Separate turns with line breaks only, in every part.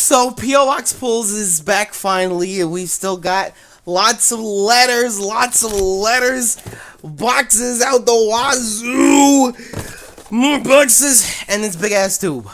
So P.O. Box Pulls is back finally, and we've still got lots of letters, boxes out the wazoo, more boxes, and this big ass tube.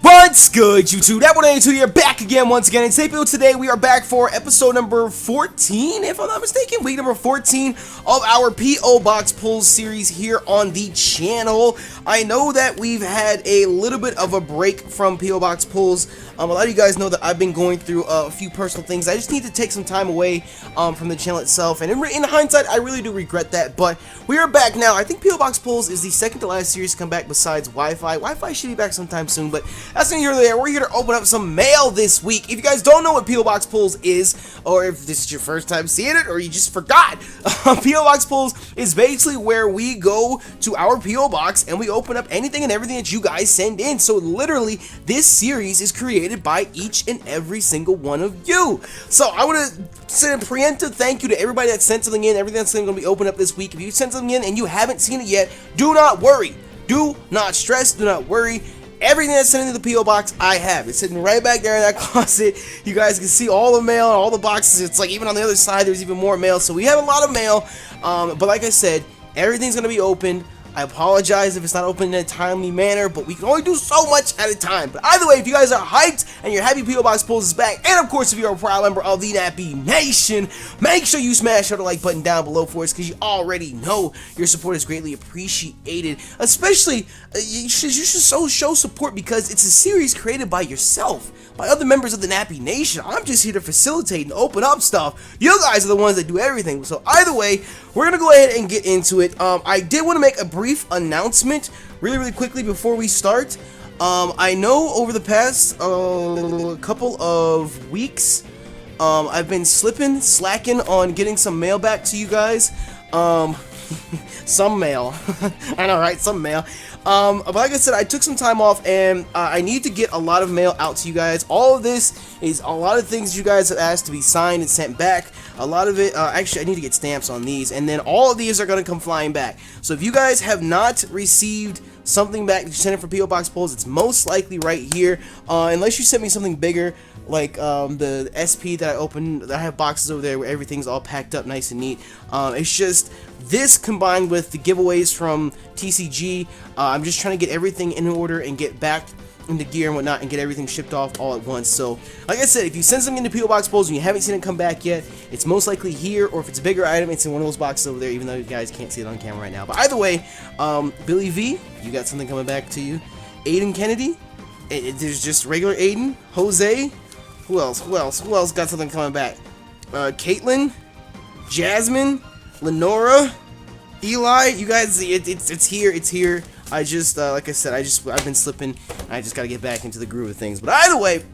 What's good, YouTube? That 182 here, back again once again. And today we are back for episode number 14, if I'm not mistaken, week number 14 of our P.O. Box Pulls series here on the channel. I know that we've had a little bit of a break from P.O. Box Pulls. A lot of you guys know that I've been going through a few personal things. I just need to take some time away from the channel itself, and in hindsight, I really do regret that, but we are back now. I think P.O. Box Pulls is the second to last series to come back besides Wi-Fi. Wi-Fi should be back sometime soon, but that's neither here nor there. We're here to open up some mail this week. If you guys don't know what P.O. Box Pulls is, or if this is your first time seeing it, or you just forgot, P.O. Box Pulls is basically where we go to our P.O. Box and we open up anything and everything that you guys send in. So literally, this series is created by each and every single one of you. So I want to send a preemptive thank you to everybody that sent something in, everything that's going to be opened up this week. If you sent something in and you haven't seen it yet, do not worry. Do not stress. Do not worry. Everything that's sent into the P.O. Box, I have. It's sitting right back there in that closet. You guys can see all the mail and all the boxes. It's like even on the other side, there's even more mail. So we have a lot of mail. But like I said, everything's going to be opened. I apologize if it's not open in a timely manner, but we can only do so much at a time. But either way, if you guys are hyped and you're happy P.O. Box Pulls is back, and of course if you're a proud member of the Nappy Nation, make sure you smash that like button down below for us, because you already know your support is greatly appreciated. Especially, you should show support, because it's a series created by yourself, by other members of the Nappy Nation. I'm just here to facilitate and open up stuff. You guys are the ones that do everything. So either way, we're going to go ahead and get into it. I did want to make a brief announcement really quickly before we start. I know over the past couple of weeks, I've been slacking on getting some mail back to you guys. Some mail. I know, right? Some mail. But like I said, I took some time off, and I need to get a lot of mail out to you guys. All of this is a lot of things you guys have asked to be signed and sent back. A lot of it, actually, I need to get stamps on these, and then all of these are going to come flying back. So if you guys have not received something back that you sent in for P.O. Box Pulls, it's most likely right here, unless you sent me something bigger, like the SP that I opened. I have boxes over there where everything's all packed up nice and neat. It's just this combined with the giveaways from TCG. I'm just trying to get everything in order and get back into gear and whatnot and get everything shipped off all at once. So like I said, if you send something into P.O. Box Pulls and you haven't seen it come back yet, it's most likely here, or if it's a bigger item, it's in one of those boxes over there, even though you guys can't see it on camera right now. But either way, Billy V, you got something coming back to you. Aiden Kennedy, there's just regular Aiden. Jose, who else got something coming back? Caitlin, Jasmine, Lenora, Eli, you guys, it's here. I just, like I said, I've been slipping. I just gotta get back into the groove of things. But either way,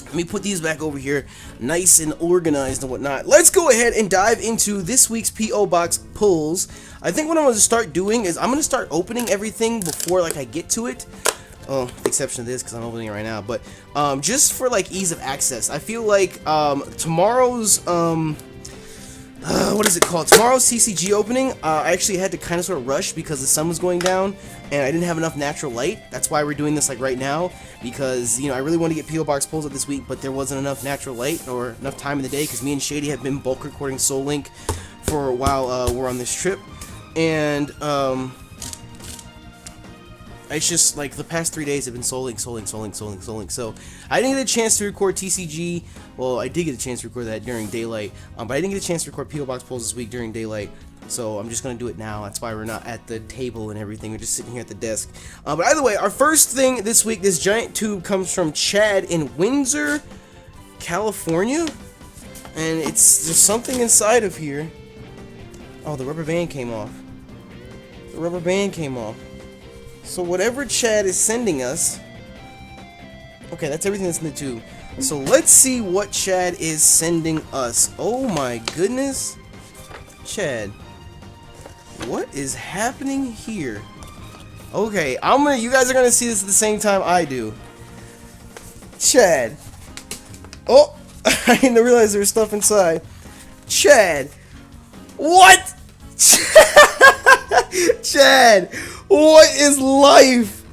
let me put these back over here, nice and organized and whatnot. Let's go ahead and dive into this week's P.O. Box Pulls. I think what I'm gonna start doing is I'm gonna start opening everything before like I get to it. Oh, the exception to this, because I'm opening it right now. But just for like ease of access, I feel like tomorrow's what is it called? Tomorrow's CCG opening, I actually had to kind of sort of rush because the sun was going down and I didn't have enough natural light. That's why we're doing this like right now, because, you know, I really want to get P.O. Box Pulls up this week, but there wasn't enough natural light or enough time in the day, because me and Shady have been bulk recording Soul Link for a while we're on this trip. And it's just like the past 3 days have been Soul Link. So I didn't get a chance to record TCG. Well, I did get a chance to record that during daylight, but I didn't get a chance to record P.O. Box Pulls this week during daylight. So I'm just gonna do it now. That's why we're not at the table and everything. We're just sitting here at the desk. But either way, our first thing this week, this giant tube comes from Chad in Windsor, California, and there's something inside of here. Oh, the rubber band came off. So whatever Chad is sending us, okay, that's everything that's in the tube. So let's see what Chad is sending us. Oh my goodness, Chad, what is happening here? Okay, you guys are gonna see this at the same time I do. Chad, oh, I didn't realize there was stuff inside. Chad, What? Chad, what is life?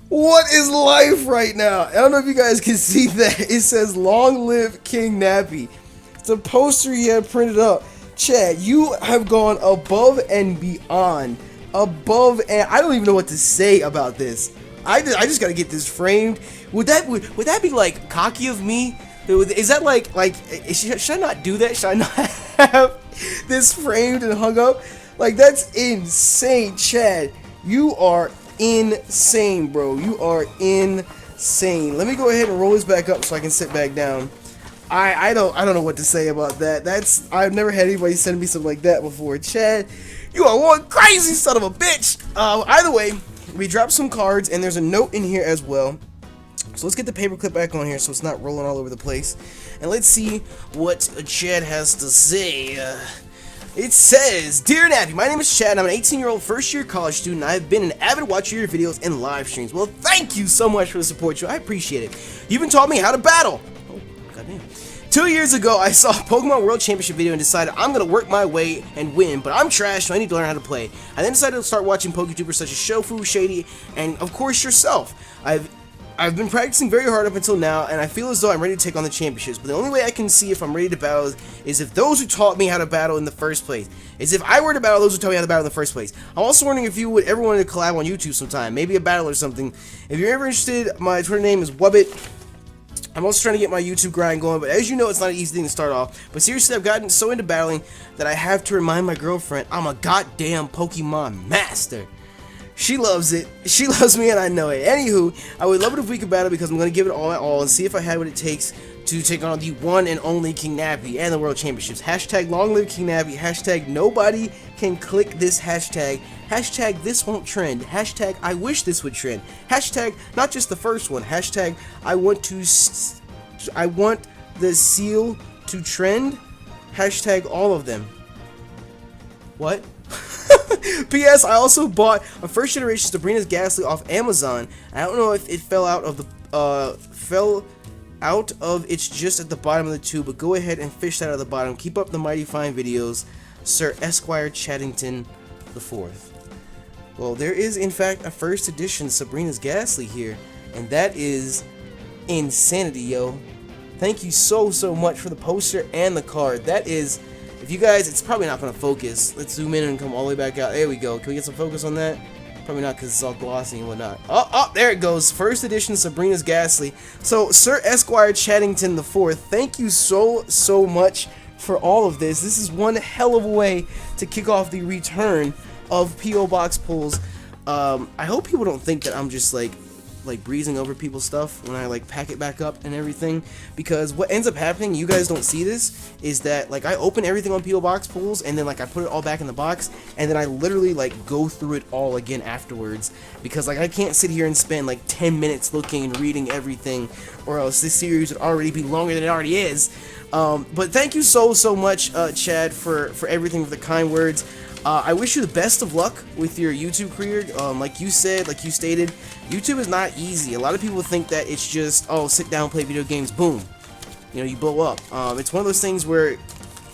What is life right now? I don't know if you guys can see that. It says "Long live King Nappy." It's a poster he had printed up. Chad, you have gone above and beyond. Above, and I don't even know what to say about this. I just gotta get this framed. Would that be like cocky of me? Is that like should I not do that? Should I not have this framed and hung up? Like, that's insane, Chad. You are insane, bro. You are insane. Let me go ahead and roll this back up so I can sit back down. I don't know what to say about that. I've never had anybody send me something like that before. Chad, you are one crazy son of a bitch. Either way, we dropped some cards and there's a note in here as well. So let's get the paperclip back on here so it's not rolling all over the place. And let's see what Chad has to say. It says, "Dear Nappy, my name is Chad and I'm an 18-year-old first-year college student. I have been an avid watcher of your videos and live streams." Well, thank you so much for the support, Joe. I appreciate it. You even taught me how to battle. Oh, goddamn. 2 years ago, I saw a Pokemon World Championship video and decided I'm going to work my way and win, but I'm trash, so I need to learn how to play. I then decided to start watching PokeTubers such as Shofu, Shady, and of course yourself. I've been practicing very hard up until now, and I feel as though I'm ready to take on the championships, but the only way I can see if I'm ready to battle is if those who taught me how to battle in the first place. Is if I were to battle those who taught me how to battle in the first place. I'm also wondering if you would ever want to collab on YouTube sometime, maybe a battle or something. If you're ever interested, my Twitter name is Wubbit. I'm also trying to get my YouTube grind going, but as you know, it's not an easy thing to start off. But seriously, I've gotten so into battling that I have to remind my girlfriend I'm a goddamn Pokemon master. She loves it. She loves me and I know it. Anywho, I would love it if we could battle because I'm going to give it all my all and see if I had what it takes to take on the one and only King Nappy and the World Championships. Hashtag long live King Nappy. Hashtag nobody can click this hashtag. Hashtag this won't trend. Hashtag I wish this would trend. Hashtag not just the first one. Hashtag I want the seal to trend. Hashtag all of them. What? P.S. I also bought a first generation Sabrina's Ghastly off Amazon. I don't know if it fell out of it's just at the bottom of the tube, but go ahead and fish that out of the bottom. Keep up the mighty fine videos, Sir Esquire Chaddington IV. Well, there is in fact a first edition Sabrina's Ghastly here, and that is insanity, yo. Thank you so much for the poster and the card. That is, if you guys, it's probably not going to focus. Let's zoom in and come all the way back out. There we go. Can we get some focus on that? Probably not because it's all glossy and whatnot. Oh, there it goes. First edition Sabrina's Ghastly. So, Sir Esquire Chaddington IV, thank you so much for all of this. This is one hell of a way to kick off the return of P.O. Box pulls. I hope people don't think that I'm just like breezing over people's stuff when I like pack it back up and everything, because what ends up happening, you guys don't see this, is that like I open everything on P.O. Box pulls and then like I put it all back in the box and then I literally like go through it all again afterwards, because like I can't sit here and spend like 10 minutes looking and reading everything, or else this series would already be longer than it already is. But thank you so much, Chad, for everything, for the kind words. I wish you the best of luck with your YouTube career. Like you stated, YouTube is not easy. A lot of people think that it's just, oh, sit down, play video games, boom, you know, you blow up. It's one of those things where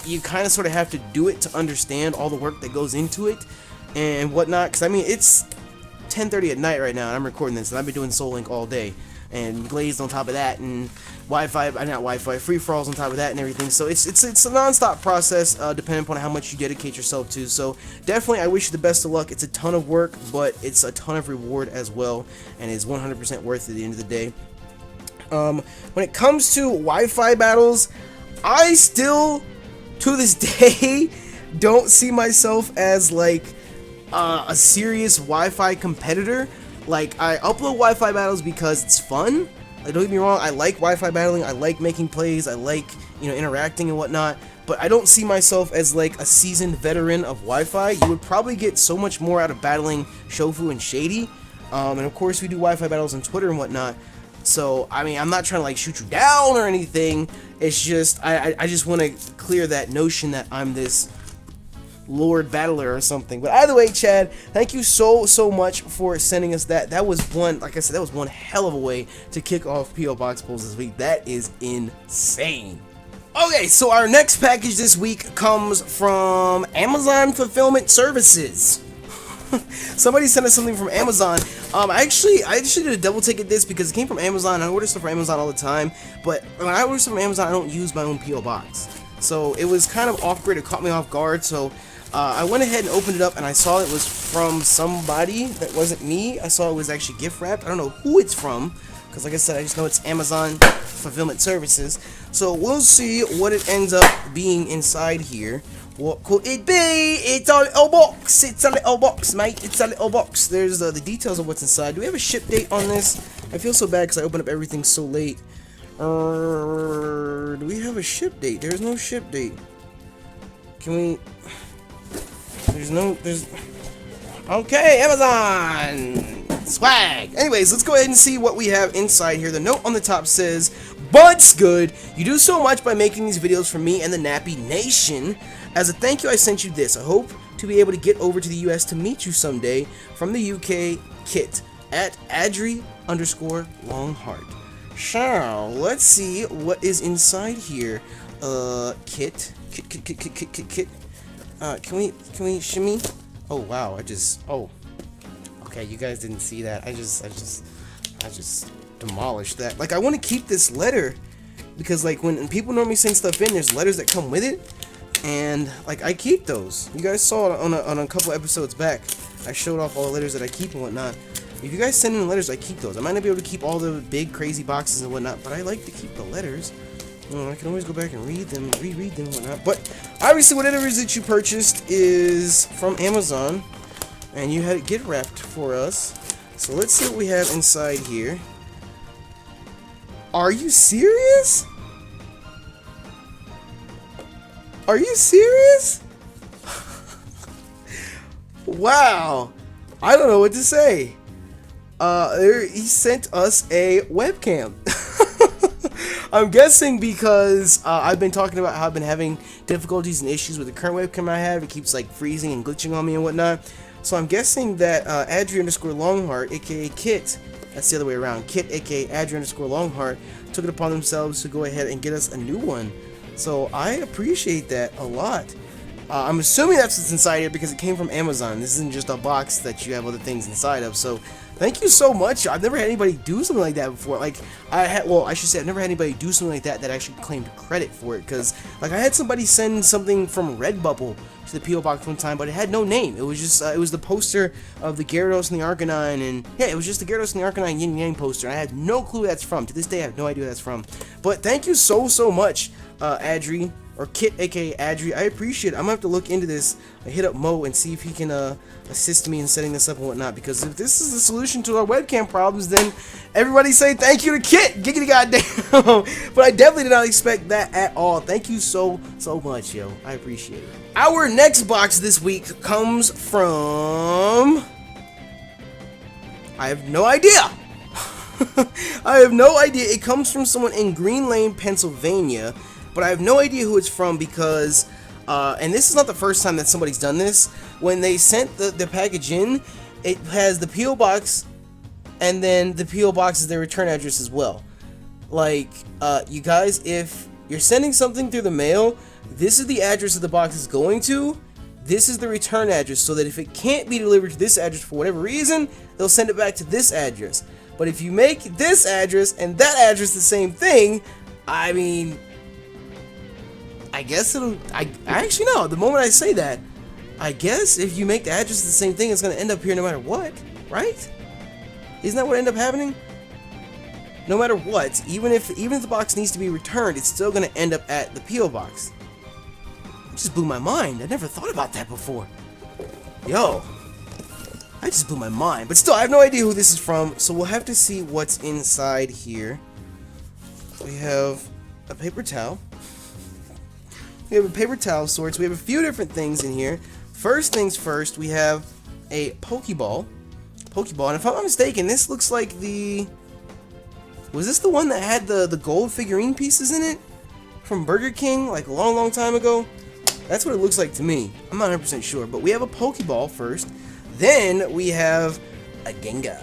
you kind of sort of have to do it to understand all the work that goes into it and whatnot. Because I mean, it's 10:30 at night right now, and I'm recording this, and I've been doing Soul Link all day, and Glazed on top of that, and free-for-alls on top of that and everything. So it's a non-stop process, depending upon how much you dedicate yourself to. So definitely I wish you the best of luck. It's a ton of work, but it's a ton of reward as well, and it's 100% worth it at the end of the day. When it comes to Wi-Fi battles, I still, to this day, don't see myself as like a serious Wi-Fi competitor. Like, I upload Wi-Fi battles because it's fun. Like, don't get me wrong, I like Wi-Fi battling, I like making plays, I like, you know, interacting and whatnot, but I don't see myself as like a seasoned veteran of Wi-Fi. You would probably get so much more out of battling Shofu and Shady, and of course we do Wi-Fi battles on Twitter and whatnot. So, I mean, I'm not trying to like shoot you down or anything, it's just, I just want to clear that notion that I'm this Lord Battler or something. But either way, Chad, thank you so much for sending us that. That was one, like I said, that was one hell of a way to kick off P.O. Box pulls this week. That is insane. Okay, so our next package this week comes from Amazon Fulfillment Services. Somebody sent us something from Amazon. I actually did a double take at this because it came from Amazon. I order stuff from Amazon all the time, but when I order stuff from Amazon, I don't use my own PO box. So it was kind of awkward. It caught me off guard. So I went ahead and opened it up, and I saw it was from somebody that wasn't me. I saw it was actually gift wrapped. I don't know who it's from, because like I said, I just know it's Amazon Fulfillment Services. So we'll see what it ends up being inside here. What could it be? It's a little box. It's a little box, mate. It's a little box. There's the details of what's inside. Do we have a ship date on this? I feel so bad because I opened up everything so late. Do we have a ship date? There's no ship date. Can we... There's... Okay, Amazon! Swag! Anyways, let's go ahead and see what we have inside here. The note on the top says, "But's good. You do so much by making these videos for me and the Nappy Nation. As a thank you, I sent you this. I hope to be able to get over to the US to meet you someday. From the UK, Kit. At Adri_Longhart." So, let's see what is inside here. Kit. Can we shimmy? Oh wow, okay, you guys didn't see that. I just demolished that. Like, I want to keep this letter because like when people normally send stuff in, there's letters that come with it, and like I keep those. You guys saw it on a couple episodes back. I showed off all the letters that I keep and whatnot. If you guys send in letters, I keep those. I might not be able to keep all the big crazy boxes and whatnot, but I like to keep the letters. I can always go back and read them, reread them and whatnot. But obviously, whatever it is that you purchased is from Amazon, and you had it gift wrapped for us. So let's see what we have inside here. Are you serious? Are you serious? Wow. I don't know what to say. He sent us a webcam. I'm guessing because I've been talking about how I've been having difficulties and issues with the current webcam I have. It keeps like freezing and glitching on me and whatnot. So I'm guessing that Adri_Longhart, aka Kit, that's the other way around, Kit, aka Adri_Longhart, took it upon themselves to go ahead and get us a new one. So I appreciate that a lot. I'm assuming that's what's inside here because it came from Amazon. This isn't just a box that you have other things inside of. So thank you so much. I've never had anybody do something like that before. Like, I should say I've never had anybody do something like that actually claimed credit for it. Because, like, I had somebody send something from Redbubble to the P.O. Box one time, but it had no name. It was just, it was the poster of the Gyarados and the Arcanine, and, yeah, it was just the Gyarados and the Arcanine Yin Yang poster. And I had no clue who that's from. To this day, I have no idea who that's from. But thank you so much, Adri. Or Kit, aka Adri. I appreciate it. I'm gonna have to look into this. I hit up Mo and see if he can assist me in setting this up and whatnot. Because if this is the solution to our webcam problems, then everybody say thank you to Kit. Giggity goddamn. But I definitely did not expect that at all. Thank you so much, yo. I appreciate it. Our next box this week comes from... I have no idea. I have no idea. It comes from someone in Green Lane, Pennsylvania. But I have no idea who it's from because, and this is not the first time that somebody's done this. When they sent the package in, it has the P.O. Box, and then the P.O. Box is their return address as well. Like, you guys, if you're sending something through the mail, this is the address that the box is going to. This is the return address, so that if it can't be delivered to this address for whatever reason, they'll send it back to this address. But if you make this address and that address the same thing, I mean... I guess it'll... I actually know. The moment I say that, I guess if you make the address the same thing, it's going to end up here no matter what, right? Isn't that what ended up happening? No matter what, even if the box needs to be returned, it's still going to end up at the P.O. Box. It just blew my mind. I never thought about that before. Yo. I just blew my mind. But still, I have no idea who this is from, so we'll have to see what's inside here. We have a paper towel. We have a paper towel of sorts. We have a few different things in here. First things first, we have a Pokeball. And if I'm not mistaken, this looks like the... Was this the one that had the gold figurine pieces in it? From Burger King, like a long time ago? That's what it looks like to me. I'm not 100% sure. But we have a Pokeball first. Then we have a Gengar.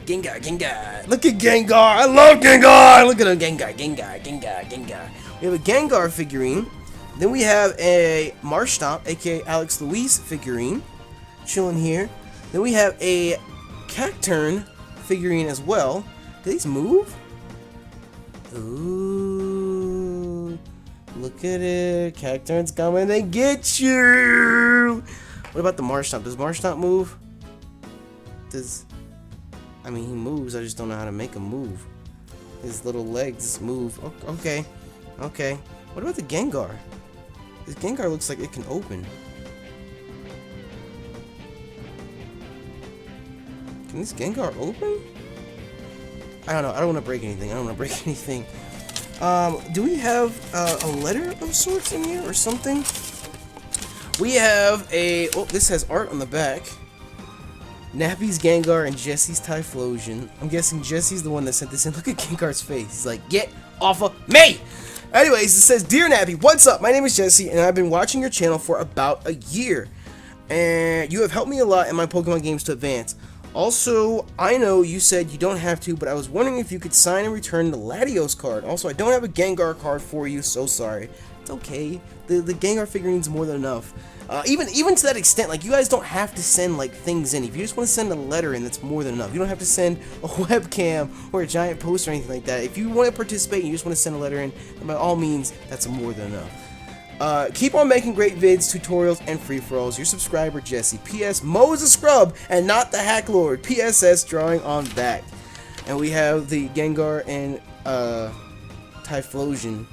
Gengar. Look at Gengar. I love Gengar. Look at him. Gengar. We have a Gengar figurine. Then we have a Marshtomp, aka Alex Luis figurine, chilling here. Then we have a Cacturn figurine as well. Do these move? Ooh, look at it. Cacturn's coming to get you. What about the Marshtomp? Does Marshtomp move? I mean, he moves. I just don't know how to make him move. His little legs move. Okay. Okay. What about the Gengar? This Gengar looks like it can open. Can this Gengar open? I don't know. I don't want to break anything. Do we have a letter of sorts in here or something? We have a... Oh, this has art on the back. Nappy's Gengar and Jesse's Typhlosion. I'm guessing Jesse's the one that sent this in. Look at Gengar's face. He's like, get off of me! Anyways, it says, Dear Nappy, what's up? My name is Jesse, and I've been watching your channel for about a year. And you have helped me a lot in my Pokemon games to advance. Also, I know you said you don't have to, but I was wondering if you could sign and return the Latios card. Also, I don't have a Gengar card for you, so sorry. It's okay. The Gengar figurine's more than enough. Even to that extent, like, you guys don't have to send, like, things in. If you just want to send a letter in, that's more than enough. You don't have to send a webcam or a giant post or anything like that. If you want to participate and you just want to send a letter in, then by all means, that's more than enough. Keep on making great vids, tutorials, and free-for-alls. Your subscriber, Jesse. P.S. Mo is a scrub and not the Hack Lord. P.S.S. drawing on back. And we have the Gengar and Typhlosion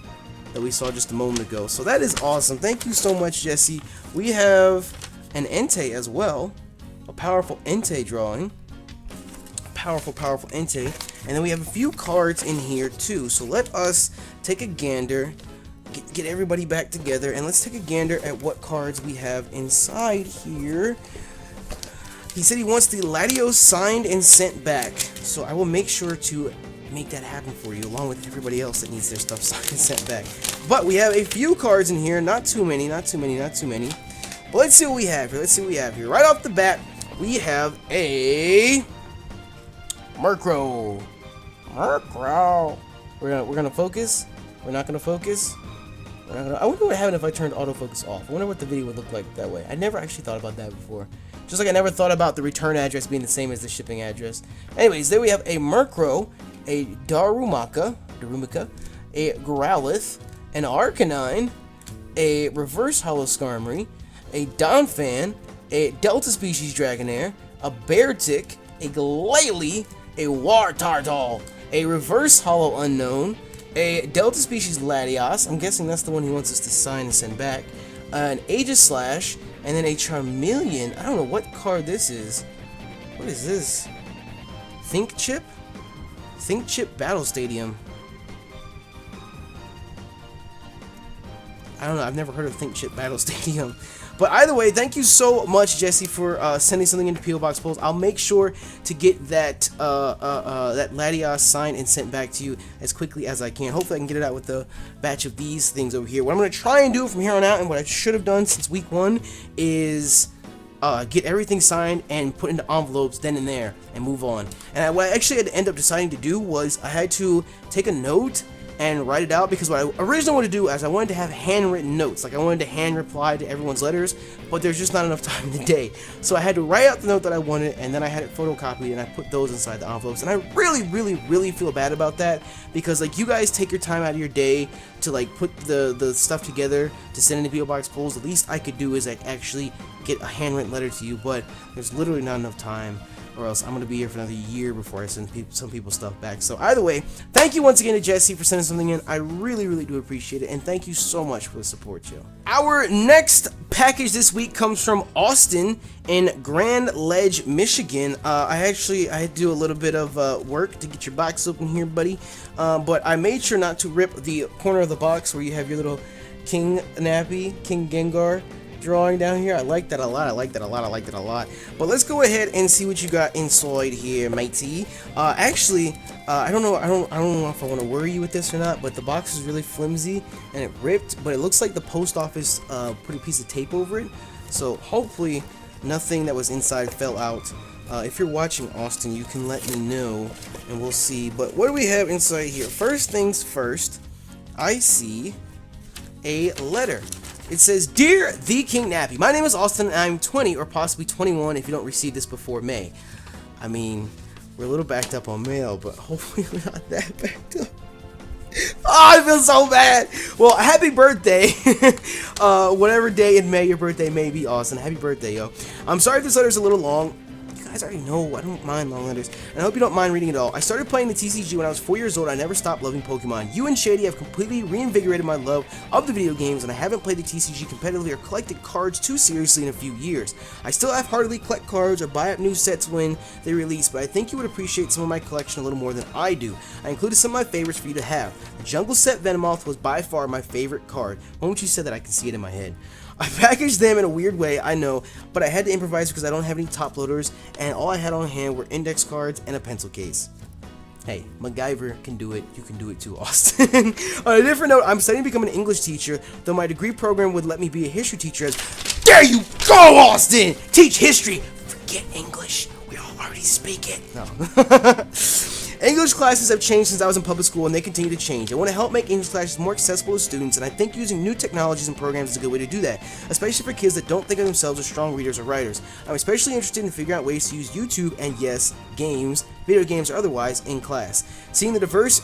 that we saw just a moment ago. So that is awesome. Thank you so much, Jesse. We have an Entei as well. A powerful Entei drawing. Powerful Entei. And then we have a few cards in here too. So let us take a gander. Get everybody back together. And let's take a gander at what cards we have inside here. He said he wants the Latios signed and sent back. So I will make sure to make that happen for you, along with everybody else that needs their stuff signed and sent back. But we have a few cards in here, not too many. But let's see what we have here. Right off the bat, we have a Murkrow. We're gonna focus. We're not gonna focus. I wonder what would happen if I turned autofocus off. I wonder what the video would look like that way. I never actually thought about that before. Just like I never thought about the return address being the same as the shipping address. Anyways, there we have a Murkrow, a Darumaka, a Growlithe, an Arcanine, a Reverse Hollow Skarmory, a Donphan, a Delta Species Dragonair, a Beartic, a Glalie, a Wartortle, a Reverse Hollow Unknown, a Delta Species Latios, I'm guessing that's the one he wants us to sign and send back, an Aegislash, and then a Charmeleon. I don't know what card this is. What is this? Think Chip Battle Stadium. I don't know, I've never heard of Think Chip Battle Stadium. But either way, thank you so much, Jesse, for sending something into P.O. Box Polls. I'll make sure to get that that Latios signed and sent back to you as quickly as I can. Hopefully I can get it out with a batch of these things over here. What I'm going to try and do from here on out, and what I should have done since week 1, is get everything signed and put into envelopes then and there and move on. And what I actually had to end up deciding to do was I had to take a note and write it out, because what I originally wanted to do is I wanted to have handwritten notes. Like, I wanted to hand reply to everyone's letters, but there's just not enough time in the day. So I had to write out the note that I wanted, and then I had it photocopied, and I put those inside the envelopes. And I really feel bad about that, because, like, you guys take your time out of your day to, like, put the stuff together to send into P.O. Box Polls. The least I could do is, like, actually get a handwritten letter to you, but there's literally not enough time, or else I'm going to be here for another year before I send some people's stuff back. So either way, thank you once again to Jesse for sending something in. I really do appreciate it, and thank you so much for the support, Joe. Our next package this week comes from Austin in Grand Ledge, Michigan. I had to do a little bit of work to get your box open here, buddy, but I made sure not to rip the corner of the box where you have your little TheKingNappy, King Gengar drawing down here. I like that a lot. But let's go ahead and see what you got inside here, matey. Actually, I don't know if I want to worry you with this or not, but the box is really flimsy and it ripped, but it looks like the post office put a piece of tape over it, so hopefully nothing that was inside fell out. If you're watching, Austin, you can let me know and we'll see. But what do we have inside here? First things first, I see a letter. It says, "Dear the King Nappy, my name is Austin and I'm 20 or possibly 21 if you don't receive this before May." I mean, we're a little backed up on mail, but hopefully we're not that backed up. Oh, I feel so bad. Well, happy birthday. Whatever day in May your birthday may be, Austin. Happy birthday, yo. I'm sorry if this letter's a little long. You guys already know I don't mind long letters, and I hope you don't mind reading it all. I started playing the TCG when I was 4 years old. I never stopped loving Pokemon. You and Shady have completely reinvigorated my love of the video games, and I haven't played the TCG competitively or collected cards too seriously in a few years. I still half-heartedly collect cards or buy up new sets when they release, but I think you would appreciate some of my collection a little more than I do. I included some of my favorites for you to have. The Jungle Set Venomoth was by far my favorite card. When you said that, I can see it in my head. I packaged them in a weird way, I know, but I had to improvise because I don't have any top loaders, and all I had on hand were index cards and a pencil case. Hey, MacGyver can do it, you can do it too, Austin. On a different note, I'm studying to become an English teacher, though my degree program would let me be a history teacher as— There you go, Austin! Teach history! Forget English, we all already speak it. No. English classes have changed since I was in public school, and they continue to change. I want to help make English classes more accessible to students, and I think using new technologies and programs is a good way to do that, especially for kids that don't think of themselves as strong readers or writers. I'm especially interested in figuring out ways to use YouTube and, yes, games, video games or otherwise, in class. Seeing the diverse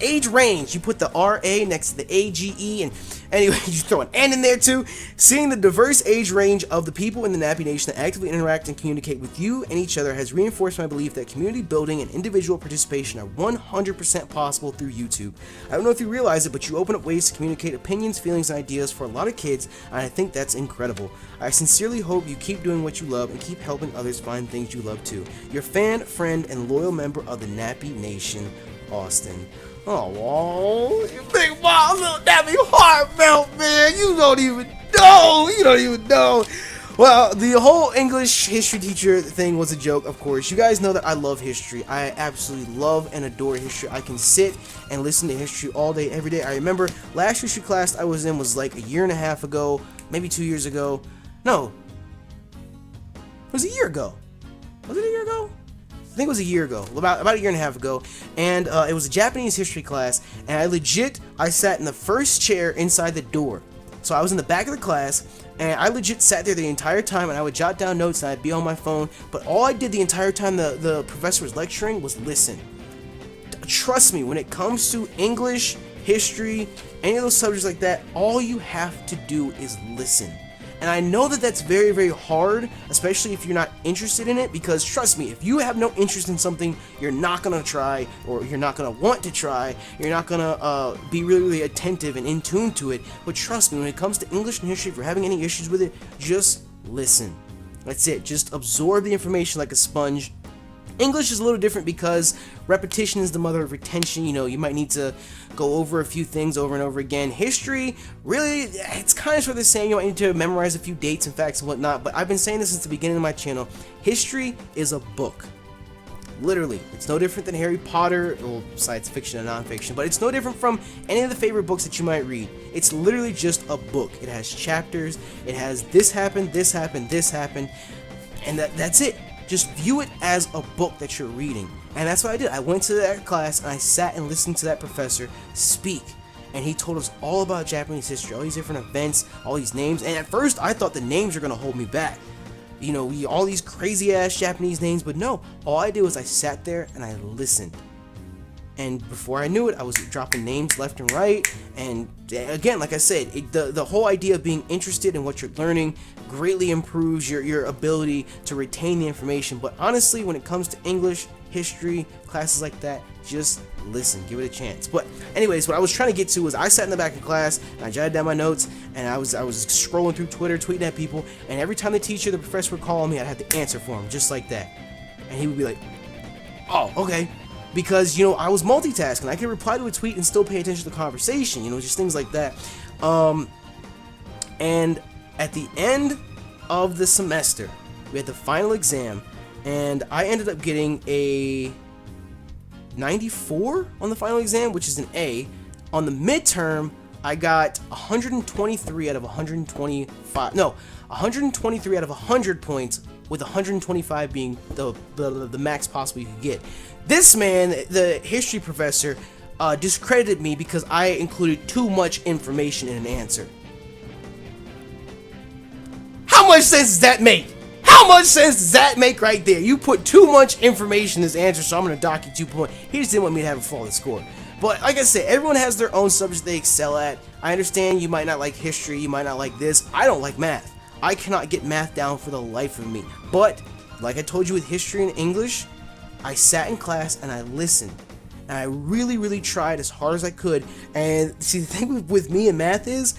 age range, you put the RA next to the AGE, and anyway, you throw an N in there too. Seeing the diverse age range of the people in the Nappy Nation that actively interact and communicate with you and each other has reinforced my belief that community building and individual participation are 100% possible through YouTube. I don't know if you realize it, but you open up ways to communicate opinions, feelings, and ideas for a lot of kids, and I think that's incredible. I sincerely hope you keep doing what you love and keep helping others find things you love too. Your fan, friend, and loyal member of the Nappy Nation, Austin. Oh, you big mom, little Nappy heartfelt, man. You don't even know. You don't even know. Well, the whole English history teacher thing was a joke, of course. You guys know that I love history. I absolutely love and adore history. I can sit and listen to history all day, every day. I remember last history class I was in was like a year and a half ago, maybe 2 years ago. No, it was a year ago. Was it a year ago? I think it was a year ago, about a year and a half ago, and it was a Japanese history class, and I sat in the first chair inside the door. So I was in the back of the class, and I legit sat there the entire time, and I would jot down notes, and I'd be on my phone, but all I did the entire time the professor was lecturing was listen. Trust me, when it comes to English, history, any of those subjects like that, all you have to do is listen. And I know that that's very, very hard, especially if you're not interested in it, because trust me, if you have no interest in something, you're not going to try, or you're not going to want to try, you're not going to be really, really attentive and in tune to it. But trust me, when it comes to English and history, if you're having any issues with it, just listen. That's it. Just absorb the information like a sponge. English is a little different because repetition is the mother of retention. You know, you might need to go over a few things over and over again. History, really, it's kind of sort of the same. You might need to memorize a few dates and facts and whatnot, but I've been saying this since the beginning of my channel. History is a book. Literally. It's no different than Harry Potter, well, besides fiction and non-fiction, but it's no different from any of the favorite books that you might read. It's literally just a book. It has chapters, it has this happened, this happened, this happened, and that's it. Just view it as a book that you're reading. And that's what I did. I went to that class and I sat and listened to that professor speak. And he told us all about Japanese history, all these different events, all these names. And at first I thought the names were going to hold me back. You know, all these crazy ass Japanese names. But no, all I did was I sat there and I listened. And before I knew it, I was dropping names left and right. And again, like I said, the whole idea of being interested in what you're learning greatly improves your ability to retain the information. But honestly, when it comes to English, history, classes like that, just listen, give it a chance. But anyways, what I was trying to get to was I sat in the back of class and I jotted down my notes, and I was scrolling through Twitter, tweeting at people, and every time the professor would call me, I'd have to answer for him, just like that. And he would be like, oh, okay. Because, you know, I was multitasking. I could reply to a tweet and still pay attention to the conversation, you know, just things like that. And at the end of the semester, we had the final exam, and I ended up getting a 94 on the final exam, which is an A. On the midterm, I got 123 out of 125. No, 123 out of 100 points, with 125 being the max possible you could get. This man, the history professor, discredited me because I included too much information in an answer. How much sense does that make? How much sense does that make right there? You put too much information in this answer, so I'm going to dock you 2 points. He just didn't want me to have a flawless score. But like I said, everyone has their own subject they excel at. I understand you might not like history, you might not like this. I don't like math. I cannot get math down for the life of me. But, like I told you with history and English, I sat in class and I listened. And I really tried as hard as I could. And see, the thing with me and math is,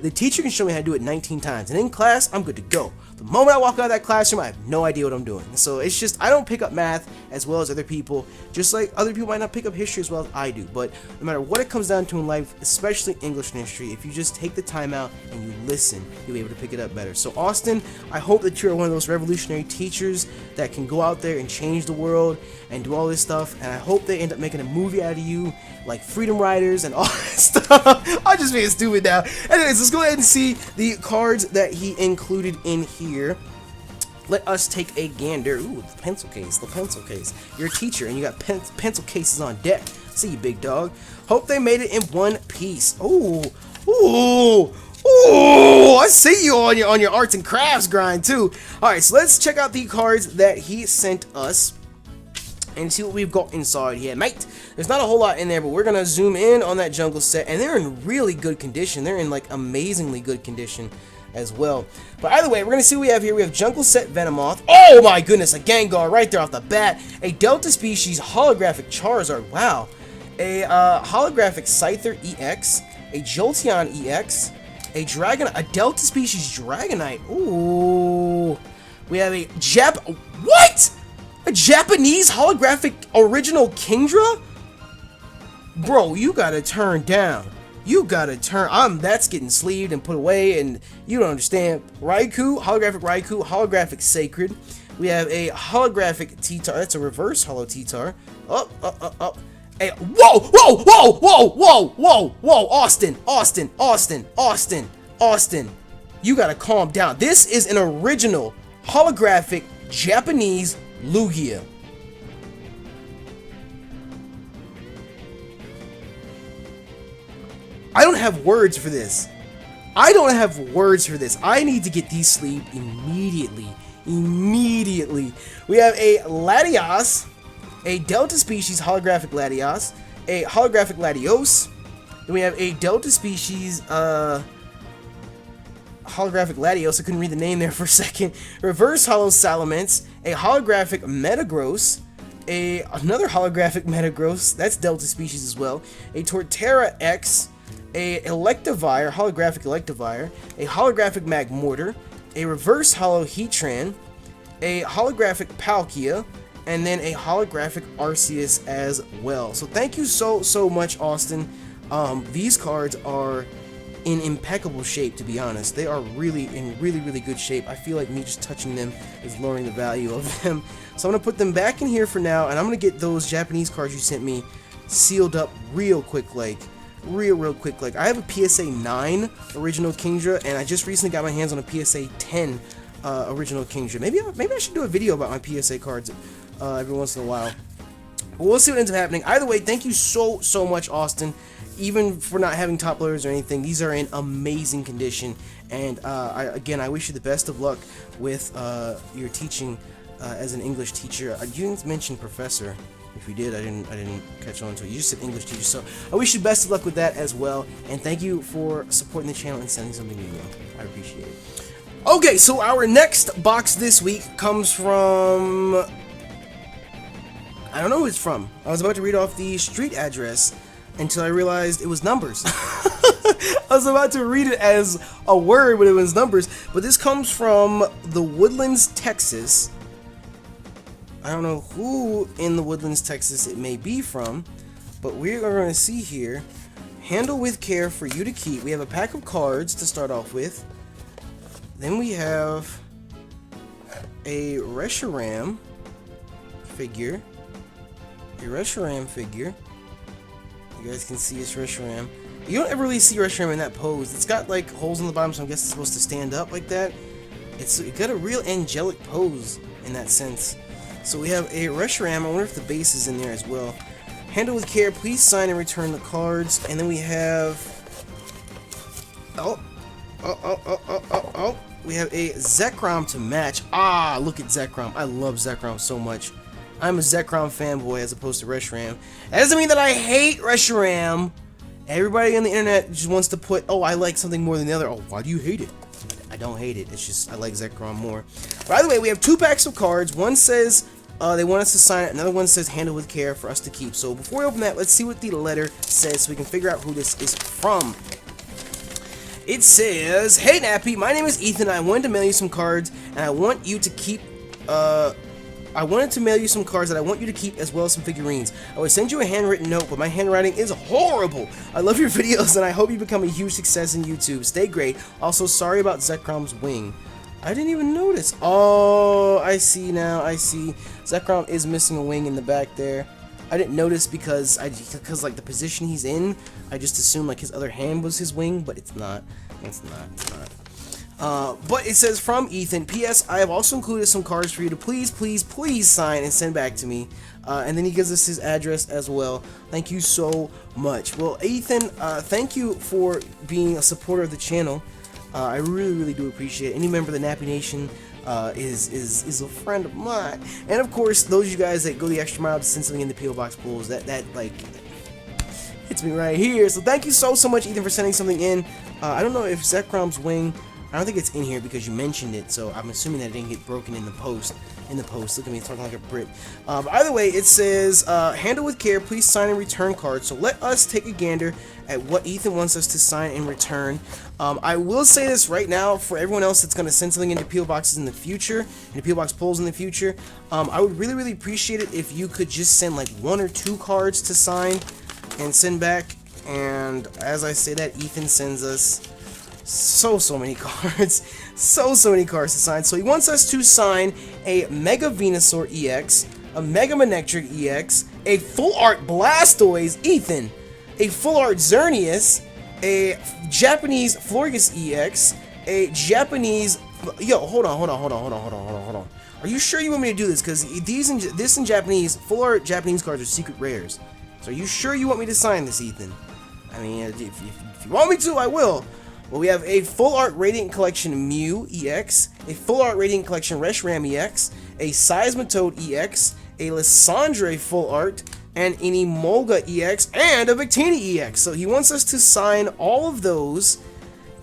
the teacher can show me how to do it 19 times. And in class, I'm good to go. The moment I walk out of that classroom, I have no idea what I'm doing. So it's just, I don't pick up math as well as other people, just like other people might not pick up history as well as I do. But no matter what it comes down to in life, especially English and history, if you just take the time out and you listen, you'll be able to pick it up better. So Austin, I hope that you're one of those revolutionary teachers that can go out there and change the world and do all this stuff. And I hope they end up making a movie out of you, like Freedom Riders and all that stuff. I'm just being stupid now. Anyways, let's go ahead and see the cards that he included in here. Let us take a gander. Ooh, the pencil case, the pencil case. You're a teacher and you got pencil cases on deck. See you, big dog. Hope they made it in one piece. Ooh, ooh, ooh! I see you on your arts and crafts grind too. All right, so let's check out the cards that he sent us and see what we've got inside here, mate. There's not a whole lot in there, but we're gonna zoom in on that jungle set, and they're in really good condition. They're in like amazingly good condition as well. But either way, we're gonna see what we have here. We have jungle set Venomoth. Oh my goodness, a Gengar right there off the bat. A Delta species holographic Charizard. Wow. A holographic Scyther EX. A Jolteon EX. A Delta species Dragonite. Ooh. We have a what? A Japanese holographic original Kingdra? Bro, you gotta turn down. You gotta turn. That's getting sleeved and put away, and you don't understand. Raikou, holographic Sacred. We have a holographic T-Tar. That's a reverse holo T-Tar. Up. A whoa! Austin. You gotta calm down. This is an original holographic Japanese Lugia. I don't have words for this. I need to get these sleeved immediately. We have a Latios, a Delta species holographic Latios, a holographic Latios. Then we have a Delta species holographic Latios. I couldn't read the name there for a second. Reverse holo Salamence, a holographic Metagross, another holographic Metagross. That's Delta species as well. A Torterra X. A Electivire, holographic Electivire, a holographic Magmortar, a reverse holo Heatran, a holographic Palkia, and then a holographic Arceus as well. So thank you so much, Austin. These cards are in impeccable shape, to be honest. They are really in really good shape. I feel like me just touching them is lowering the value of them. So I'm gonna put them back in here for now, and I'm gonna get those Japanese cards you sent me sealed up real quick, like real quick. Like, I have a PSA 9 original Kingdra, and I just recently got my hands on a PSA 10 original Kingdra. Maybe I should do a video about my PSA cards every once in a while. But we'll see what ends up happening. Either way, thank you so much, Austin. Even for not having top loaders or anything, these are in amazing condition. And I wish you the best of luck with your teaching as an English teacher. You didn't mention professor. If you did, I didn't catch on to it. You just said English teacher, so I wish you best of luck with that as well. And thank you for supporting the channel and sending something new. I appreciate it. Okay, so our next box this week comes from... I don't know who it's from. I was about to read off the street address until I realized it was numbers. I was about to read it as a word, but it was numbers. But this comes from the Woodlands, Texas. I don't know who in the Woodlands, Texas it may be from, but we're going to see here. Handle with care for you to keep. We have a pack of cards to start off with. Then we have a Reshiram figure. You guys can see it's Reshiram. You don't ever really see Reshiram in that pose. It's got like holes in the bottom, so I guess it's supposed to stand up like that. It's got a real angelic pose in that sense. So we have a Reshiram. I wonder if the base is in there as well. handle with care, please sign and return the cards. And then we have, we have a Zekrom to match. Ah, look at Zekrom. I love Zekrom so much. I'm a Zekrom fanboy as opposed to Reshiram. That doesn't mean that I hate Reshiram. Everybody on the internet just wants to put, oh, I like something more than the other. Oh, why do you hate it? I don't hate it. It's just I like Zekrom more. By the way, we have 2 packs of cards. One says they want us to sign it. Another one says handle with care for us to keep. So before we open that, let's see what the letter says so we can figure out who this is from. It says, "Hey Nappy, my name is Ethan. I wanted to mail you some cards, and I want you to keep. I wanted to mail you some cards that I want you to keep, as well as some figurines. I would send you a handwritten note, but my handwriting is horrible. I love your videos, and I hope you become a huge success in YouTube. Stay great. Also, sorry about Zekrom's wing." I didn't even notice. Oh, I see now. I see. Zekrom is missing a wing in the back there. I didn't notice because like the position he's in, I just assumed like his other hand was his wing, but it's not. It's not. But it says from Ethan, P.S. I have also included some cards for you to please sign and send back to me. And then he gives us his address as well. Thank you so much. Well, Ethan, thank you for being a supporter of the channel. I really do appreciate it. Any member of the Nappy Nation is a friend of mine. And of course, those of you guys that go the extra mile to send something in the P.O. Box pools, that like hits me right here. So thank you so much, Ethan, for sending something in. I don't know if Zekrom's wing, I don't think it's in here because you mentioned it, so I'm assuming that it didn't get broken in the post. Look at me talking like a Brit. But either way, it says, handle with care, please sign and return cards. So let us take a gander at what Ethan wants us to sign and return. I will say this right now for everyone else that's going to send something into P.O. Boxes in the future, into P.O. Box polls in the future. I would really appreciate it if you could just send like 1 or 2 cards to sign and send back. And as I say that, Ethan sends us so many cards, so many cards to sign. So he wants us to sign a Mega Venusaur EX, a Mega Manectric EX, a Full Art Blastoise, Ethan, a Full Art Xerneas, a Japanese Florges EX, a Japanese, hold on. Are you sure you want me to do this? Because this in Japanese, Full Art Japanese cards are secret rares. So are you sure you want me to sign this, Ethan? I mean, if you want me to, I will. Well, we have a Full Art Radiant Collection Mew EX, a Full Art Radiant Collection Reshiram EX, a Seismitoad EX, a Lysandre Full Art, and an Emolga EX, and a Victini EX. So he wants us to sign all of those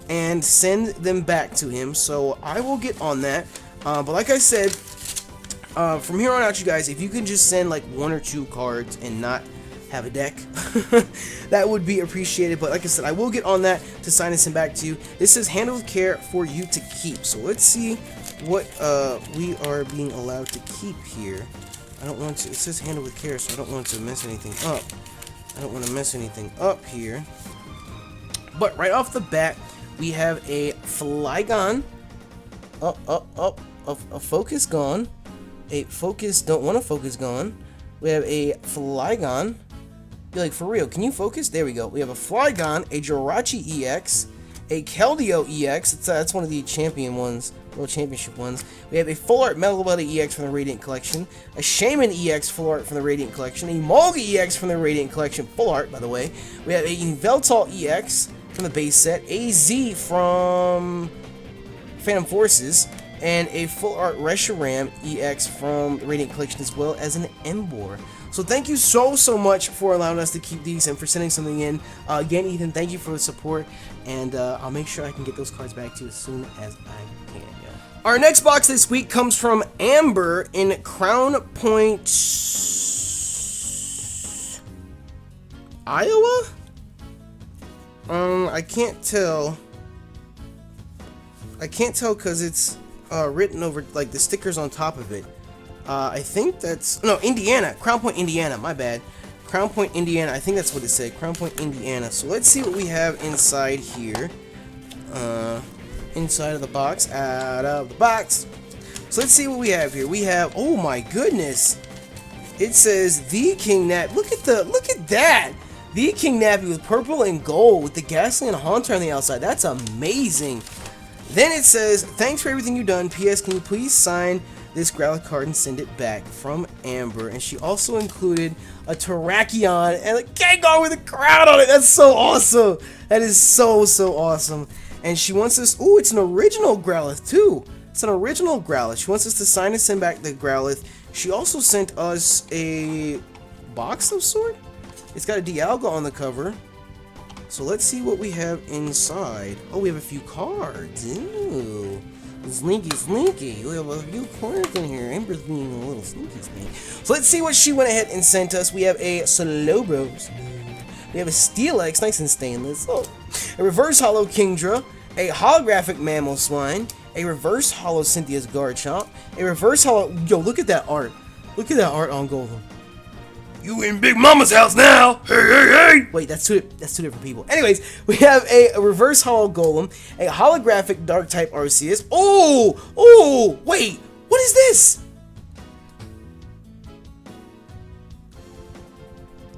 and send them back to him. So I will get on that. But like I said, from here on out, you guys, if you can just send like 1 or 2 cards and not have a deck, that would be appreciated. But like I said, I will get on that to sign and send back to you. This is handle with care for you to keep. So let's see what we are being allowed to keep here. I don't want to, it says handle with care, so I don't want to mess anything up. I don't want to mess anything up here. But right off the bat, we have a Flygon. A focus gone. A focus, don't want to focus gone. We have a Flygon. You're like, for real, can you focus? There we go. We have a Flygon, a Jirachi EX, a Keldeo EX. That's one of the champion ones, World Championship ones. We have a Full Art Metal Belly EX from the Radiant Collection, a Shaman EX Full Art from the Radiant Collection, a Emolga EX from the Radiant Collection, Full Art, by the way. We have a Yveltal EX from the base set, AZ from Phantom Forces, and a Full Art Reshiram EX from the Radiant Collection, as well as an Emboar. So thank you so much for allowing us to keep these and for sending something in. Again, Ethan, thank you for the support, and I'll make sure I can get those cards back to you as soon as I can. Yeah. Our next box this week comes from Amber in Crown Point, Iowa? I can't tell. I can't tell because it's written over, like, the stickers on top of it. I think that's, no, Indiana, Crown Point, Indiana, my bad. Crown Point, Indiana, I think that's what it said, Crown Point, Indiana. So let's see what we have inside here. Inside of the box, out of the box. So let's see what we have here. We have, oh my goodness. It says TheKingNappy. Look at that. TheKingNappy with purple and gold with the Gasoline Haunter on the outside. That's amazing. Then it says, thanks for everything you've done. P.S. Can you please sign this Growlithe card and send it back from Amber. And she also included a Terrakion and a Gengar with a crown on it. That's so awesome. That is so awesome. And she wants us, ooh, it's an original Growlithe too. It's an original Growlithe. She wants us to sign and send back the Growlithe. She also sent us a box of sort. It's got a Dialga on the cover. So let's see what we have inside. Oh, we have a few cards. Ooh. Slinky. We have a few cards in here. Amber's being a little sneaky. So let's see what she went ahead and sent us. We have a Slowbro. We have a Steelix, nice and stainless. Oh. A reverse holo Kingdra. A holographic Mamoswine. A reverse holo Cynthia's Garchomp. A reverse holo. Yo, look at that art. Look at that art on Golem. You in Big Mama's house now! Hey! Wait, that's two different people. Anyways, we have a reverse holo Golem, a holographic Dark type Arceus. Oh, wait, what is this?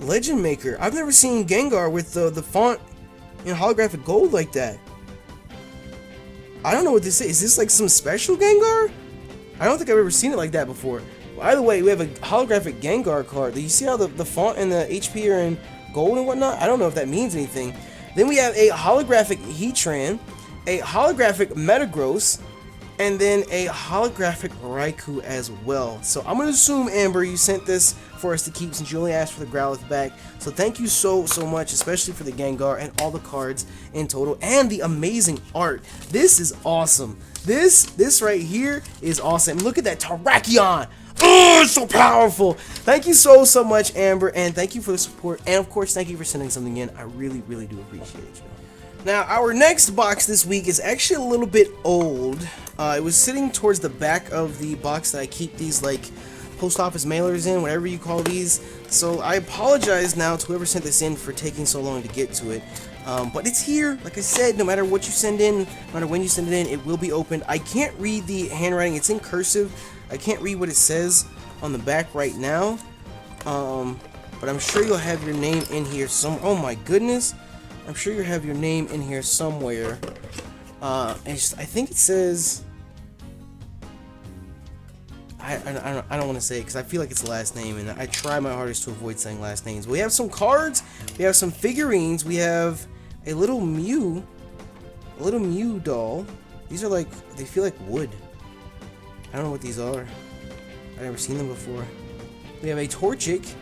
Legend Maker. I've never seen Gengar with the font in holographic gold like that. I don't know what this is. Is this like some special Gengar? I don't think I've ever seen it like that before. By the way, we have a holographic Gengar card. Do you see how the font and the HP are in gold and whatnot? I don't know if that means anything. Then we have a holographic Heatran, a holographic Metagross, and then a holographic Raikou as well. So I'm going to assume, Amber, you sent this for us to keep since you only asked for the Growlithe back. So thank you so much, especially for the Gengar and all the cards in total and the amazing art. This is awesome. This right here is awesome. Look at that Terrakion. Oh, it's so powerful. Thank you so much, Amber, and thank you for the support, and of course thank you for sending something in. I really do appreciate you. Now our next box this week is actually a little bit old. It was sitting towards the back of the box that I keep these like post office mailers in, whatever you call these. So I apologize now to whoever sent this in for taking so long to get to it. But it's here. Like I said, no matter what you send in, no matter when you send it in, it will be opened. I can't read the handwriting. It's in cursive. I can't read what it says on the back right now. But I'm sure you'll have your name in here some. Oh my goodness. I'm sure you'll have your name in here somewhere. I think it says. I don't want to say it because I feel like it's the last name, and I try my hardest to avoid saying last names. But we have some cards, we have some figurines, we have a little Mew doll. These are like, they feel like wood. I don't know what these are. I've never seen them before. We have a Torchic.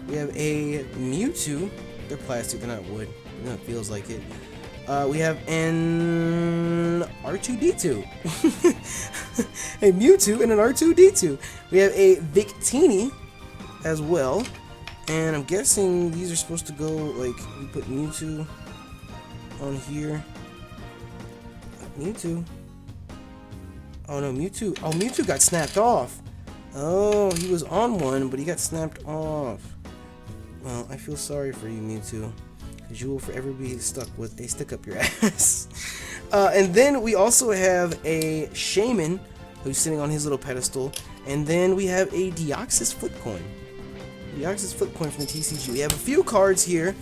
We have a Mewtwo. They're plastic, they're not wood. You know, it feels like it. We have an R2-D2. A Mewtwo and an R2-D2. We have a Victini as well. And I'm guessing these are supposed to go, like, we put Mewtwo on here. Mewtwo. Oh no, Mewtwo. Oh, Mewtwo got snapped off. Oh, he was on one, but he got snapped off. Well, I feel sorry for you, Mewtwo. Because you will forever be stuck with a stick up your ass. And then we also have a Shaman who's sitting on his little pedestal. And then we have a Deoxys Flip Coin. Deoxys Flip Coin from the TCG. We have a few cards here.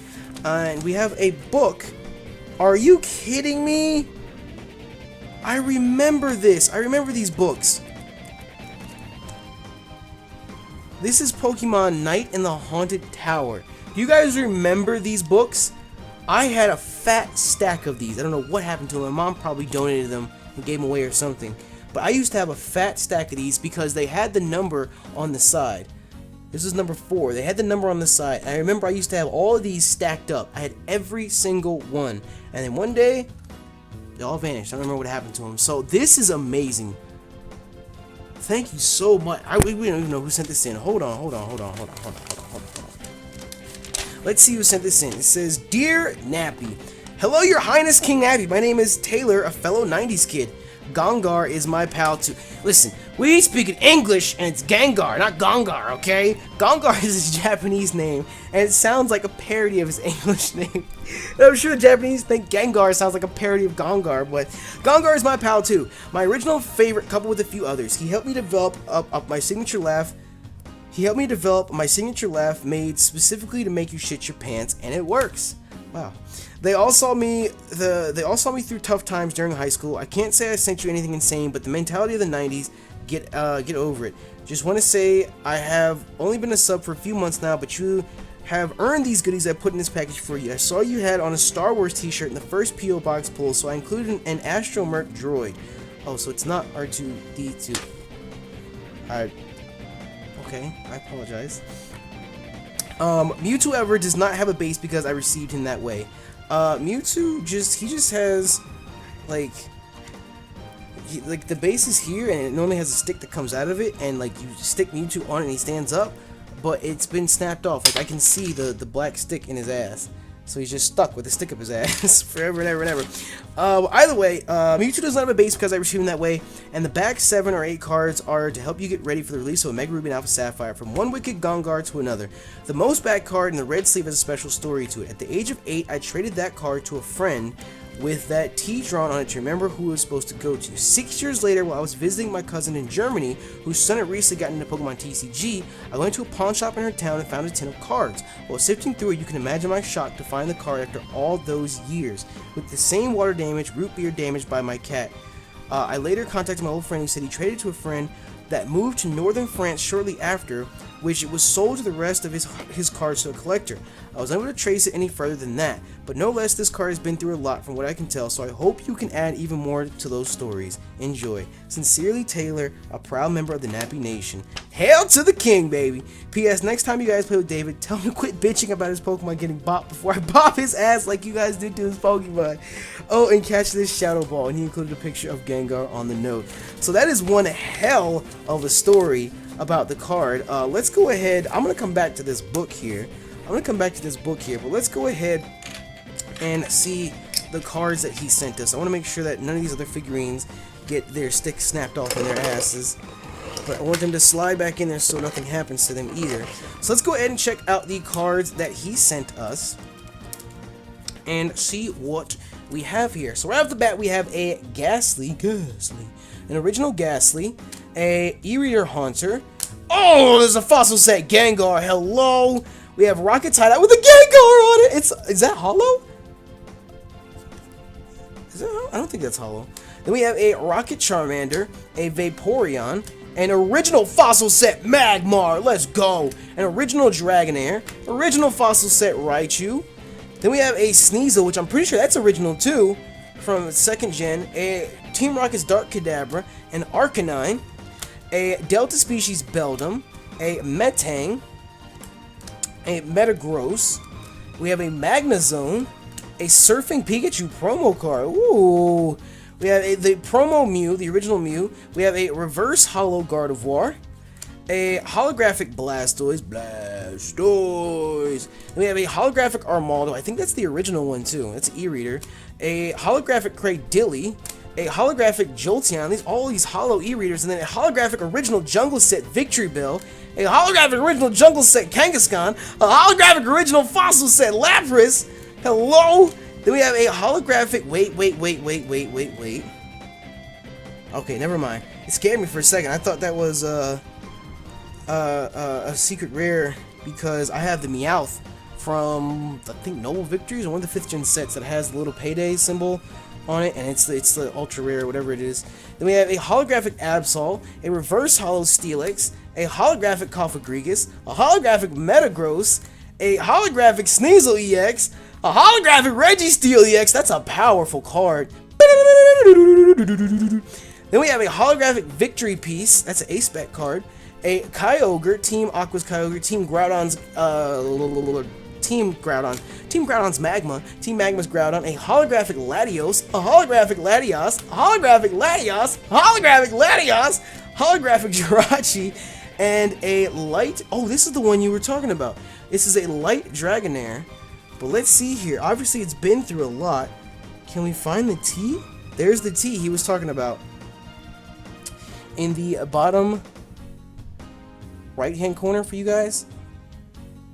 And we have a book. Are you kidding me? I remember this. I remember these books. This is Pokemon Night in the Haunted Tower. Do you guys remember these books? I had a fat stack of these. I don't know what happened to them. My mom probably donated them and gave them away or something. But I used to have a fat stack of these because they had the number on the side. This is number 4. They had the number on the side. And I remember I used to have all of these stacked up. I had every single one. And then one day, they all vanished. I don't remember what happened to them. So this is amazing. Thank you so much. We don't even know who sent this in. Hold on. Let's see who sent this in. It says, Dear Nappy, hello, Your Highness King Nappy. My name is Taylor, a fellow 90s kid. Gengar is my pal too. Listen, we speak in English and it's Gengar, not Gongar, okay? Gengar is his Japanese name, and it sounds like a parody of his English name. And I'm sure the Japanese think Gengar sounds like a parody of Gongar, but Gengar is my pal too. My original favorite, coupled with a few others. He helped me develop up my signature laugh. He helped me develop my signature laugh made specifically to make you shit your pants, and it works. Wow. They all saw me through tough times during high school. I can't say I sent you anything insane, but the mentality of the 90s, get over it. Just want to say I have only been a sub for a few months now, but you have earned these goodies I put in this package for you. I saw you had on a Star Wars t-shirt in the first P.O. Box pull, so I included an Astromech droid. Oh, so it's not R2-D2. Okay, I apologize. Mewtwo ever does not have a base because I received him that way. Mewtwo just has like the base is here, and it normally has a stick that comes out of it, and like you stick Mewtwo on it and he stands up, but it's been snapped off. Like I can see the black stick in his ass, so he's just stuck with the stick up his ass forever and ever and ever. Either way, Mewtwo does not have a base because I received him that way, and the back 7 or 8 cards are to help you get ready for the release of Omega Ruby and Alpha Sapphire, from one wicked Gongar to another. The most back card in the red sleeve has a special story to it. At the age of 8, I traded that card to a friend with that T drawn on it to remember who it was supposed to go to. 6 years later, while I was visiting my cousin in Germany, whose son had recently gotten into Pokemon TCG, I went to a pawn shop in her town and found a tin of cards. While sifting through it, you can imagine my shock to find the card after all those years, with the same water damage, root beer damaged by my cat. I later contacted my old friend who said he traded to a friend that moved to northern France shortly after, which it was sold to the rest of his cards to a collector. I was unable to trace it any further than that, but no less this card has been through a lot from what I can tell, so I hope you can add even more to those stories. Enjoy. Sincerely, Taylor, a proud member of the Nappy Nation. Hail to the king, baby! P.S. Next time you guys play with David, tell him to quit bitching about his Pokemon getting bopped before I bop his ass like you guys did to his Pokemon. Oh, and catch this Shadow Ball, and he included a picture of Gengar on the note. So that is one hell of a story about the card. Let's go ahead. I'm going to come back to this book here. But let's go ahead and see the cards that he sent us. I want to make sure that none of these other figurines get their sticks snapped off in their asses, but I want them to slide back in there so nothing happens to them either. So let's go ahead and check out the cards that he sent us and see what we have here. So right off the bat, we have a Ghastly, an original Ghastly, a E-Reader Haunter. Oh, there's a fossil set Gengar. Hello. We have Rocket Tie-Dye with a Gengar on it. Is that hollow? I don't think that's hollow. Then we have a Rocket Charmander, a Vaporeon, an original fossil set Magmar. Let's go. An original Dragonair, original fossil set Raichu. Then we have a Sneasel, which I'm pretty sure that's original too, from 2nd gen. A Team Rocket's Dark Kadabra, an Arcanine, a Delta Species Beldum, a Metang, a Metagross. We have a Magnezone, a Surfing Pikachu promo card. Ooh. We have the promo Mew, the original Mew. We have a reverse holo Gardevoir, a holographic Blastoise. Then we have a holographic Armaldo. I think that's the original one too. That's an e-reader. A holographic Cradilly, a holographic Jolteon. All these holo e-readers, and then a holographic original jungle set Victory Bell, a holographic original jungle set Kangaskhan, a holographic original fossil set Lapras. Hello. Then we have a holographic. Wait. Okay, never mind. It scared me for a second. I thought that was a secret rare because I have the Meowth from, I think, Noble Victories, or one of the 5th gen sets that has the little payday symbol on it, and it's the ultra rare, whatever it is. Then we have a holographic Absol, a reverse holo Steelix, a holographic Cofagrigus, a holographic Metagross, a holographic Sneasel EX, a holographic Registeel EX. That's a powerful card. Then we have a holographic Victory Piece. That's an A-Spec card. A Kyogre, Team Aqua's Kyogre, Team Groudon's Team Groudon's Magma, Team Magma's Groudon, a holographic Latios, a holographic Latios, a holographic Latios, a holographic Latios, holographic Jirachi, and a light. Oh, this is the one you were talking about. This is a light Dragonair. But let's see here. Obviously, it's been through a lot. Can we find the T? There's the T he was talking about. In the bottom right-hand corner for you guys.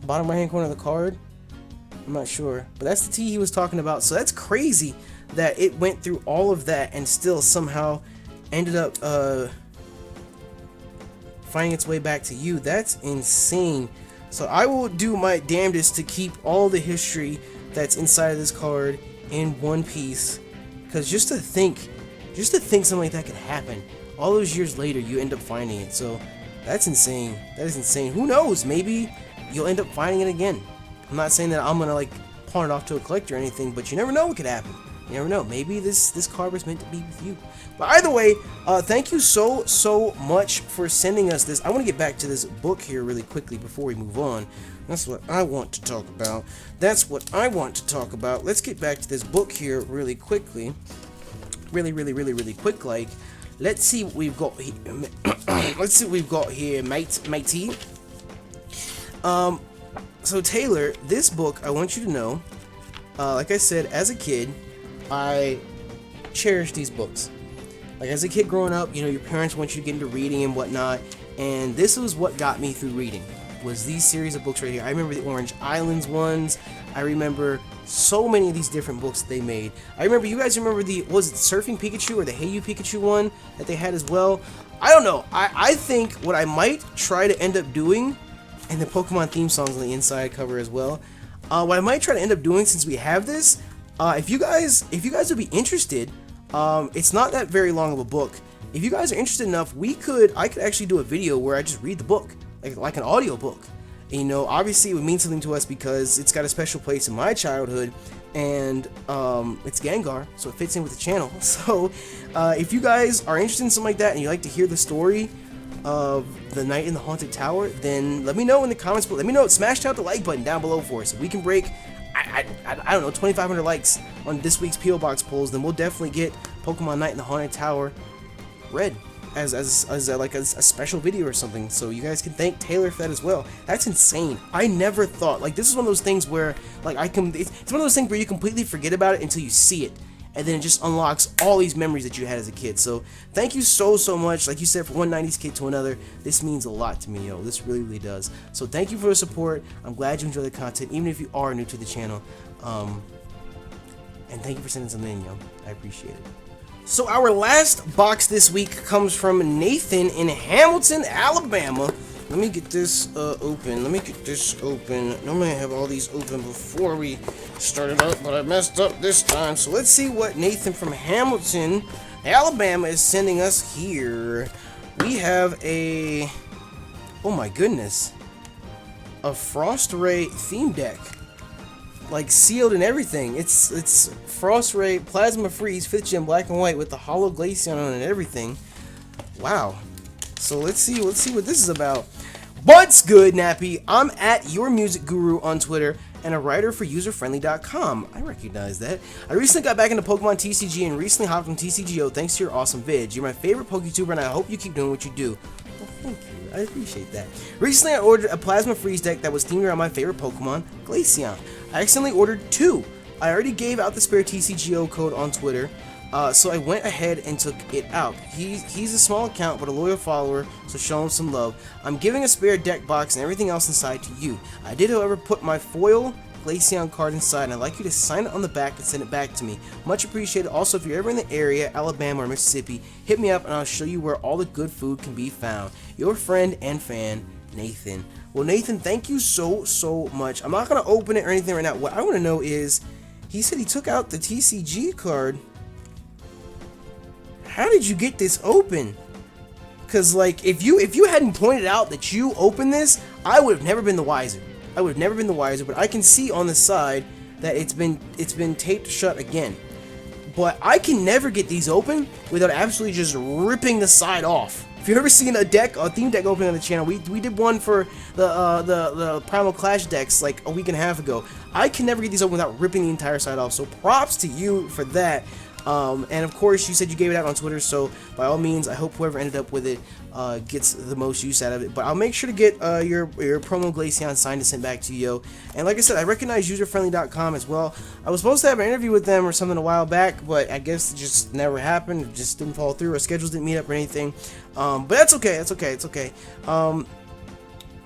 Bottom right-hand corner of the card. I'm not sure. But that's the T he was talking about. So that's crazy that it went through all of that and still somehow ended up finding its way back to you. That's insane. So I will do my damnedest to keep all the history that's inside of this card in one piece. Because just to think something like that could happen, all those years later you end up finding it. So that's insane. That is insane. Who knows? Maybe you'll end up finding it again. I'm not saying that I'm gonna like pawn it off to a collector or anything, but you never know what could happen. You never know. Maybe this card was meant to be with you. But either way, thank you so much for sending us this. I want to get back to this book here really quickly before we move on. That's what I want to talk about. That's what I want to talk about. Let's get back to this book here really quickly. Really quick like. Let's see what we've got here. Let's see what we've got here, matey. So Taylor, this book, I want you to know, like I said, as a kid, I cherish these books. Like as a kid growing up, you know, your parents want you to get into reading and whatnot, and this was what got me through reading, was these series of books right here. I remember the Orange Islands ones. I remember so many of these different books that they made. I remember, you guys remember was it Surfing Pikachu or the Hey You Pikachu one that they had as well? I don't know. I think what I might try to end up doing, and the Pokemon theme songs on the inside cover as well, what I might try to end up doing since we have this, if you guys would be interested, it's not that very long of a book. If you guys are interested enough, I could actually do a video where I just read the book, like an audio book. And, you know, obviously it would mean something to us because it's got a special place in my childhood, and it's Gengar, so it fits in with the channel. So if you guys are interested in something like that and you like to hear the story of the Night in the Haunted Tower, then let me know in the comments below. Let me know. Smash out the like button down below for us. If we can break, I don't know, 2,500 likes on this week's P.O. Box polls, then we'll definitely get Pokemon Night in the Haunted Tower read as a special video or something, so you guys can thank Taylor for that as well. That's insane. I never thought, like, this is one of those things where, like, it's one of those things where you completely forget about it until you see it, and then it just unlocks all these memories that you had as a kid. So thank you so much. Like you said, from one 90s kid to another, this means a lot to me, yo. This really does. So thank you for the support. I'm glad you enjoy the content, even if you are new to the channel. And thank you for sending something in, yo. I appreciate it. So our last box this week comes from Nathan in Hamilton, Alabama. Let me get this open. Normally I have all these open before we started out, but I messed up this time. So let's see what Nathan from Hamilton, Alabama is sending us here. We have a, oh my goodness, a Frost Ray theme deck. Like sealed and everything. It's Frost Ray Plasma Freeze 5th Gen black and white with the Hollow Glaceon on it and everything. Wow. So let's see what this is about. What's good, Nappy? I'm at Your Music Guru on Twitter and a writer for userfriendly.com. I recognize that. I recently got back into Pokemon TCG and recently hopped on TCGO thanks to your awesome vids. You're my favorite PokeTuber and I hope you keep doing what you do. Well, thank you. I appreciate that. Recently I ordered a Plasma Freeze deck that was themed around my favorite Pokemon, Glaceon. I accidentally ordered 2. I already gave out the spare TCGO code on Twitter, so I went ahead and took it out. He's a small account but a loyal follower, so show him some love. I'm giving a spare deck box and everything else inside to you. I did, however, put my foil Glaceon card inside, and I'd like you to sign it on the back and send it back to me. Much appreciated. Also, if you're ever in the area, Alabama or Mississippi, hit me up and I'll show you where all the good food can be found. Your friend and fan, Nathan. Well, Nathan, thank you so much. I'm not going to open it or anything right now. What I want to know is, he said he took out the TCG card. How did you get this open? Because, like, if you hadn't pointed out that you opened this, I would have never been the wiser. But I can see on the side that it's been taped shut again. But I can never get these open without absolutely just ripping the side off. If you've ever seen a theme deck opening on the channel, we did one for the Primal Clash decks like a week and a half ago. I can never get these open without ripping the entire side off. So props to you for that. And of course, you said you gave it out on Twitter, so by all means, I hope whoever ended up with it gets the most use out of it. But I'll make sure to get your promo Glaceon signed and sent back to you, yo. And like I said, I recognize userfriendly.com as well. I was supposed to have an interview with them or something a while back, but I guess it just never happened. It just didn't fall through. Our schedules didn't meet up or anything. But that's okay. It's okay.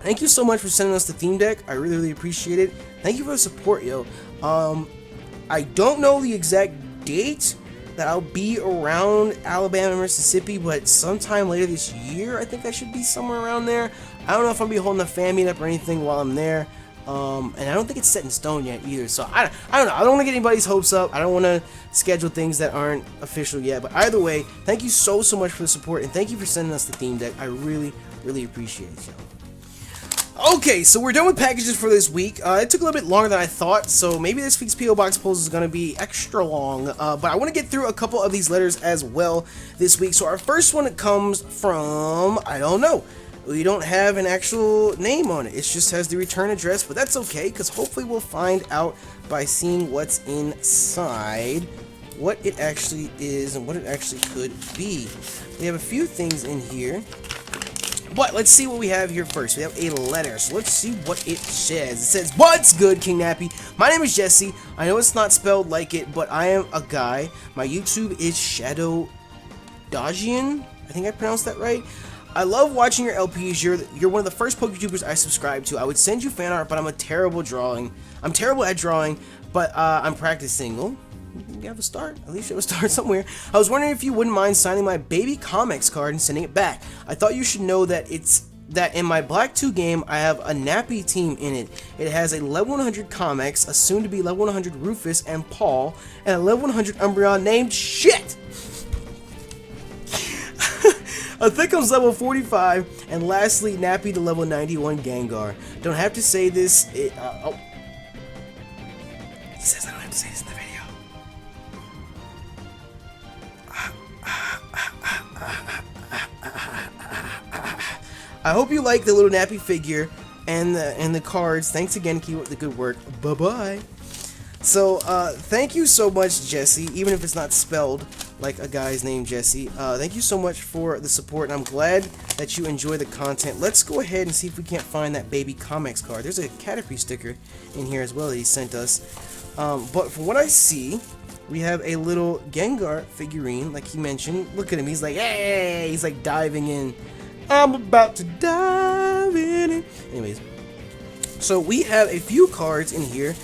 Thank you so much for sending us the theme deck. I really appreciate it. Thank you for the support, yo. I don't know the exact date that I'll be around Alabama and Mississippi, but sometime later this year, I think I should be somewhere around there. I don't know if I'll be holding a fan meetup or anything while I'm there, And I don't think it's set in stone yet either. So I don't know. I don't want to get anybody's hopes up. I don't want to schedule things that aren't official yet. But either way, thank you so much for the support, and thank you for sending us the theme deck. I really appreciate you. Okay, so we're done with packages for this week. It took a little bit longer than I thought, so maybe this week's P.O. Box pulls is going to be extra long. But I want to get through a couple of these letters as well this week. So our first one comes from, I don't know. We don't have an actual name on it. It just has the return address, but that's okay, because hopefully we'll find out by seeing what's inside, what it actually is and what it actually could be. We have a few things in here. But let's see what we have here first. We have a letter, so let's see what it says. It says, "What's good, King Nappy? My name is Jesse. I know it's not spelled like it, but I am a guy. My YouTube is Shadow Dajian. I think I pronounced that right. I love watching your LPs. You're one of the first PokeTubers I subscribed to. I would send you fan art, but I'm terrible at drawing, but I'm practicing." Well, you have a start. At least you have a start somewhere. "I was wondering if you wouldn't mind signing my baby comics card and sending it back. I thought you should know that in my Black 2 game, I have a Nappy team in it. It has a level 100 Comics, a soon-to-be level 100 Rufus and Paul, and a level 100 Umbreon named Shit! A Thickums level 45, and lastly, Nappy to level 91 Gengar. Don't have to say this. He says I don't have to say this in the video. I hope you like the little Nappy figure and the cards. Thanks again. Keep up the good work. Bye-bye." So, thank you so much, Jesse, even if it's not spelled like a guy's named Jesse. Thank you so much for the support, and I'm glad that you enjoy the content. Let's go ahead and see if we can't find that baby comics card. There's a Caterpie sticker in here as well that he sent us. But from what I see, we have a little Gengar figurine, like he mentioned. Look at him. He's like, hey! He's like diving in. I'm about to dive in it. Anyways, so we have a few cards in here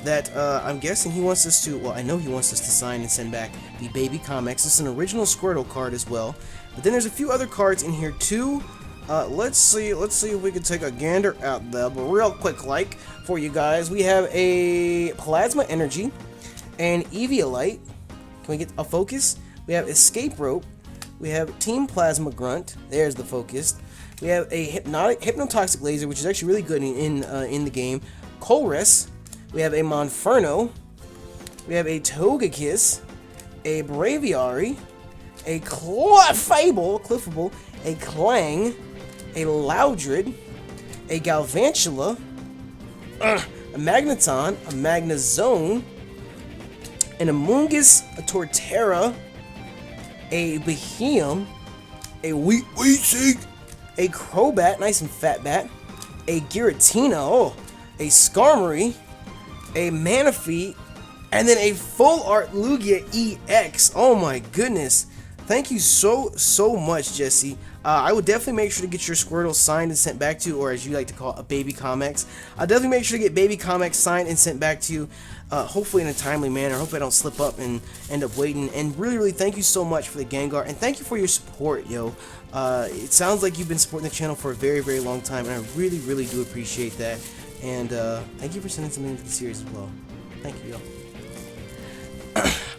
that I'm guessing he wants us to, well, I know he wants us to sign and send back the baby comics. It's an original Squirtle card as well. But then there's a few other cards in here too. Let's see if we can take a gander out there. But real quick, like, for you guys, we have a Plasma Energy, and Eviolite. Can we get a focus? We have Escape Rope. We have Team Plasma Grunt. There's the focus. We have a Hypnotoxic Laser, which is actually really good in the game. Colress. We have a Monferno. We have a Togekiss. A Braviary. A Cliffable. A Clang. A Loudred. A Galvantula. A Magneton. A Magnezone. An Amoonguss. A Torterra. A Behemoth, a Weezing, a Crobat, nice and fat bat, a Giratina, a Skarmory, a Manaphy, and then a Full Art Lugia EX. Oh my goodness. Thank you so much, Jesse. I would definitely make sure to get your Squirtle signed and sent back to you, or as you like to call it, a baby comics. I'll definitely make sure to get baby comics signed and sent back to you, hopefully in a timely manner. I hope I don't slip up and end up waiting. And really thank you so much for the Gengar, and thank you for your support, yo. It sounds like you've been supporting the channel for a very long time, and I really do appreciate that. And thank you for sending something into the series as well. Thank you, yo.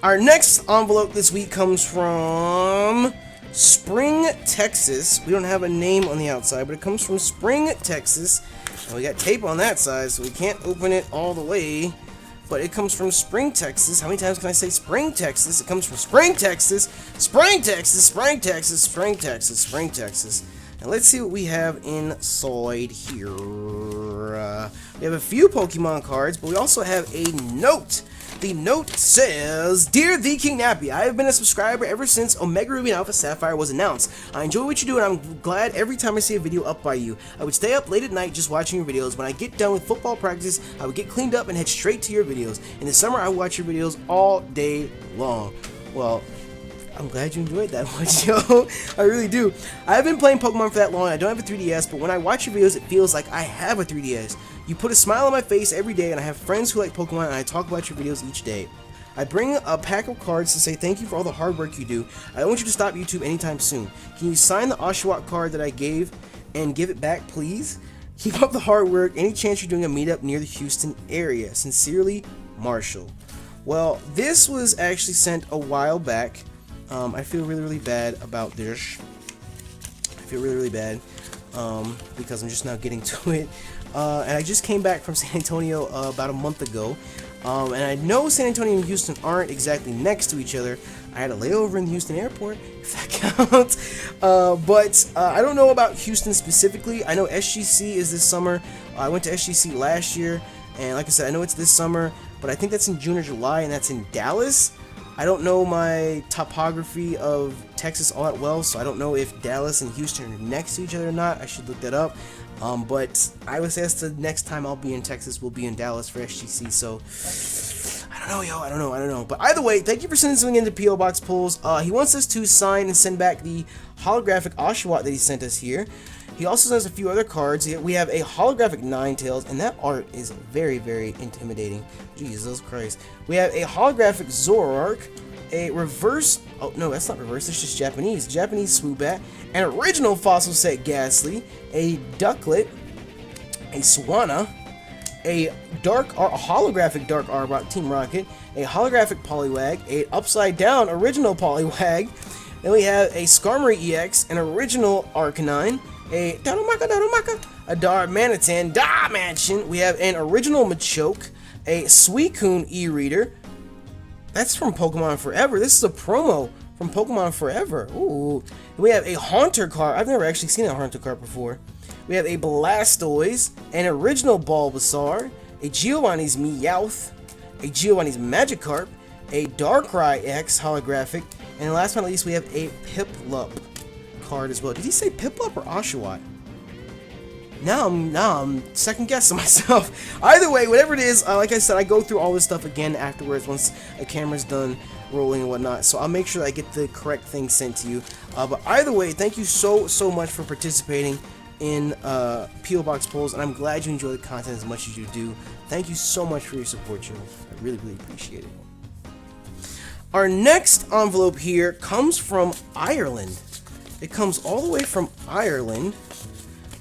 Our next envelope this week comes from Spring, Texas. We don't have a name on the outside, but it comes from Spring, Texas. And we got tape on that side, so we can't open it all the way. But it comes from Spring, Texas. How many times can I say Spring, Texas? It comes from Spring, Texas. Spring, Texas. Spring, Texas. Spring, Texas. Spring, Texas. And let's see what we have inside here. We have a few Pokemon cards, but we also have a note. The note says, "Dear TheKingNappy, I have been a subscriber ever since Omega Ruby and Alpha Sapphire was announced. I enjoy what you do, and I'm glad every time I see a video up by you. I would stay up late at night just watching your videos. When I get done with football practice, I would get cleaned up and head straight to your videos. In the summer, I would watch your videos all day long." Well, I'm glad you enjoyed that much, yo. I really do. I haven't been playing Pokemon for that long. I don't have a 3DS, but when I watch your videos, it feels like I have a 3DS. You put a smile on my face every day, and I have friends who like Pokemon, and I talk about your videos each day. I bring a pack of cards to say thank you for all the hard work you do. I don't want you to stop YouTube anytime soon. Can you sign the Oshawott card that I gave and give it back, please? Keep up the hard work. Any chance you're doing a meetup near the Houston area? Sincerely, Marshall. Well, this was actually sent a while back. I feel really bad about this. I feel really bad because I'm just now getting to it. And I just came back from San Antonio about a month ago. And I know San Antonio and Houston aren't exactly next to each other. I had a layover in the Houston airport, if that counts. But I don't know about Houston specifically. I know SGC is this summer. I went to SGC last year, and like I said, I know it's this summer, but I think that's in June or July, and that's in Dallas. I don't know my topography of Texas all that well, so I don't know if Dallas and Houston are next to each other or not. I should look that up. But I would say that's the next time I'll be in Texas, we'll be in Dallas for SGC, so I don't know, yo, I don't know. But either way, thank you for sending something into P.O. Box Pulls. He wants us to sign and send back the holographic Oshawott that he sent us here. He also sends a few other cards. We have a holographic Ninetales, and that art is very intimidating. Jesus Christ. We have a holographic Zoroark, a reverse, oh no, that's not reverse, it's just Japanese Swoobat, an original fossil set Ghastly, a Ducklet, a Swanna, a holographic Dark Arbok Team Rocket, a holographic Poliwag, a upside down original Poliwag, then we have a Skarmory EX, an original Arcanine, a Darumaka, a Darmanitan, we have an original Machoke, a Suicune E-Reader. That's from Pokemon Forever. This is a promo from Pokemon Forever. Ooh. We have a Haunter card. I've never actually seen a Haunter card before. We have a Blastoise, an original Bulbasaur, a Giovanni's Meowth, a Giovanni's Magikarp, a Darkrai X holographic, and last but not least, we have a Piplup card as well. Did he say Piplup or Oshawott? Now I'm second guessing myself. Either way, whatever it is, like I said, I go through all this stuff again afterwards once a camera's done rolling and whatnot. So I'll make sure that I get the correct thing sent to you. But either way, thank you so much for participating in P.O. Box Pulls, and I'm glad you enjoy the content as much as you do. Thank you so much for your support, Joe. I really appreciate it. Our next envelope here comes from Ireland. It comes all the way from Ireland.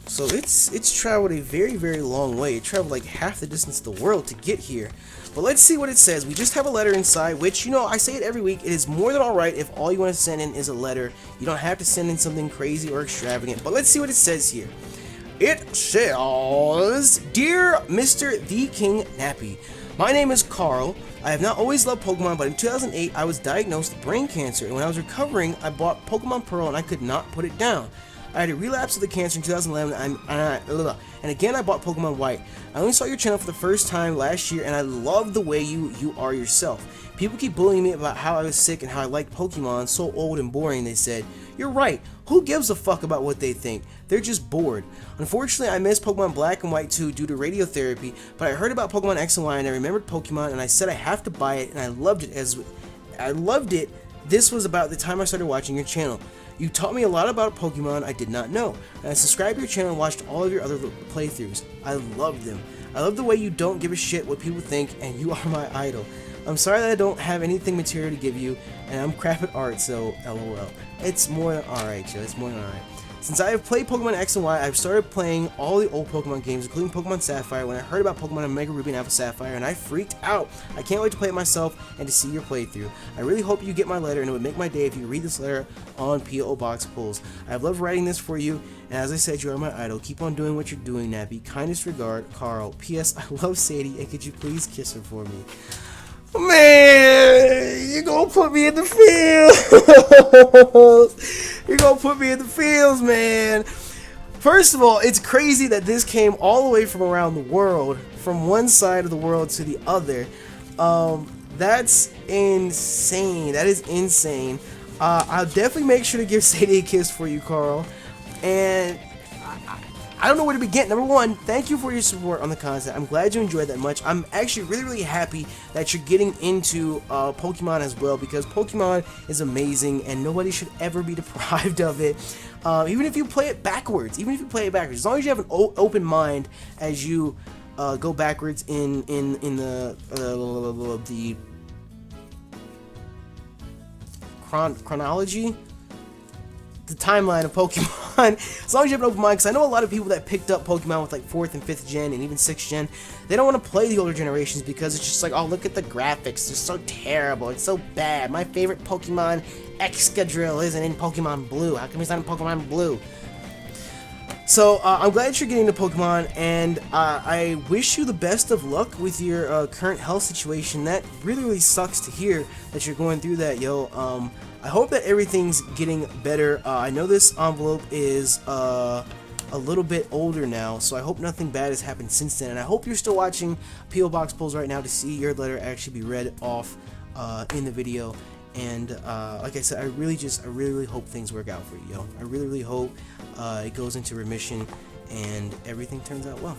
So it's traveled a very long way. It traveled like half the distance of the world to get here. But let's see what it says. We just have a letter inside, which, you know, I say it every week. It is more than alright if all you want to send in is a letter. You don't have to send in something crazy or extravagant. But let's see what it says here. It says, Dear Mr. TheKingNappy, my name is Carl. I have not always loved Pokemon, but in 2008 I was diagnosed with brain cancer, and when I was recovering, I bought Pokemon Pearl and I could not put it down. I had a relapse of the cancer in 2011, and again I bought Pokemon White. I only saw your channel for the first time last year, and I love the way you are yourself. People keep bullying me about how I was sick and how I liked Pokemon, so old and boring, they said. You're right, who gives a fuck about what they think? They're just bored. Unfortunately, I missed Pokemon Black and White 2 due to radiotherapy, but I heard about Pokemon X and Y and I remembered Pokemon, and I said I have to buy it, and I loved it. This was about the time I started watching your channel. You taught me a lot about Pokemon I did not know, and I subscribed to your channel and watched all of your other playthroughs. I loved them. I love the way you don't give a shit what people think, and you are my idol. I'm sorry that I don't have anything material to give you, and I'm crap at art, so LOL. It's more than alright, Joe. It's more than alright. Since I have played Pokemon X and Y, I've started playing all the old Pokemon games, including Pokemon Sapphire, when I heard about Pokemon Omega Ruby and Alpha Sapphire, and I freaked out. I can't wait to play it myself and to see your playthrough. I really hope you get my letter, and it would make my day if you read this letter on P.O. Box Pulls. I've loved writing this for you, and as I said, you are my idol. Keep on doing what you're doing, Nappy. Kindest regard, Carl. P.S. I love Sadie, and could you please kiss her for me? Man, you're gonna put me in the field. You're gonna put me in the fields, man. First of all, it's crazy that this came all the way from around the world, from one side of the world to the other. That's insane. That is insane. I'll definitely make sure to give Sadie a kiss for you, Carl. And I don't know where to begin. Number one, thank you for your support on the content. I'm glad you enjoyed that much. I'm actually really happy that you're getting into Pokemon as well, because Pokemon is amazing and nobody should ever be deprived of it. Even if you play it backwards, as long as you have an open mind as you go backwards in the chronology. the timeline of Pokemon. As long as you have an open mind, because I know a lot of people that picked up Pokemon with like 4th and 5th gen and even 6th gen, they don't want to play the older generations because it's just like, oh, look at the graphics, they're so terrible, it's so bad. My favorite Pokemon, Excadrill, isn't in Pokemon Blue. How come he's not in Pokemon Blue? So, I'm glad that you're getting into Pokemon, and I wish you the best of luck with your current health situation. That really, really sucks to hear that you're going through that, yo. I hope that everything's getting better. I know this envelope is a little bit older now, so I hope nothing bad has happened since then. And I hope you're still watching P.O. Box Pulls right now to see your letter actually be read off in the video. And like I said, I really hope things work out for you, yo. I really hope it goes into remission and everything turns out well.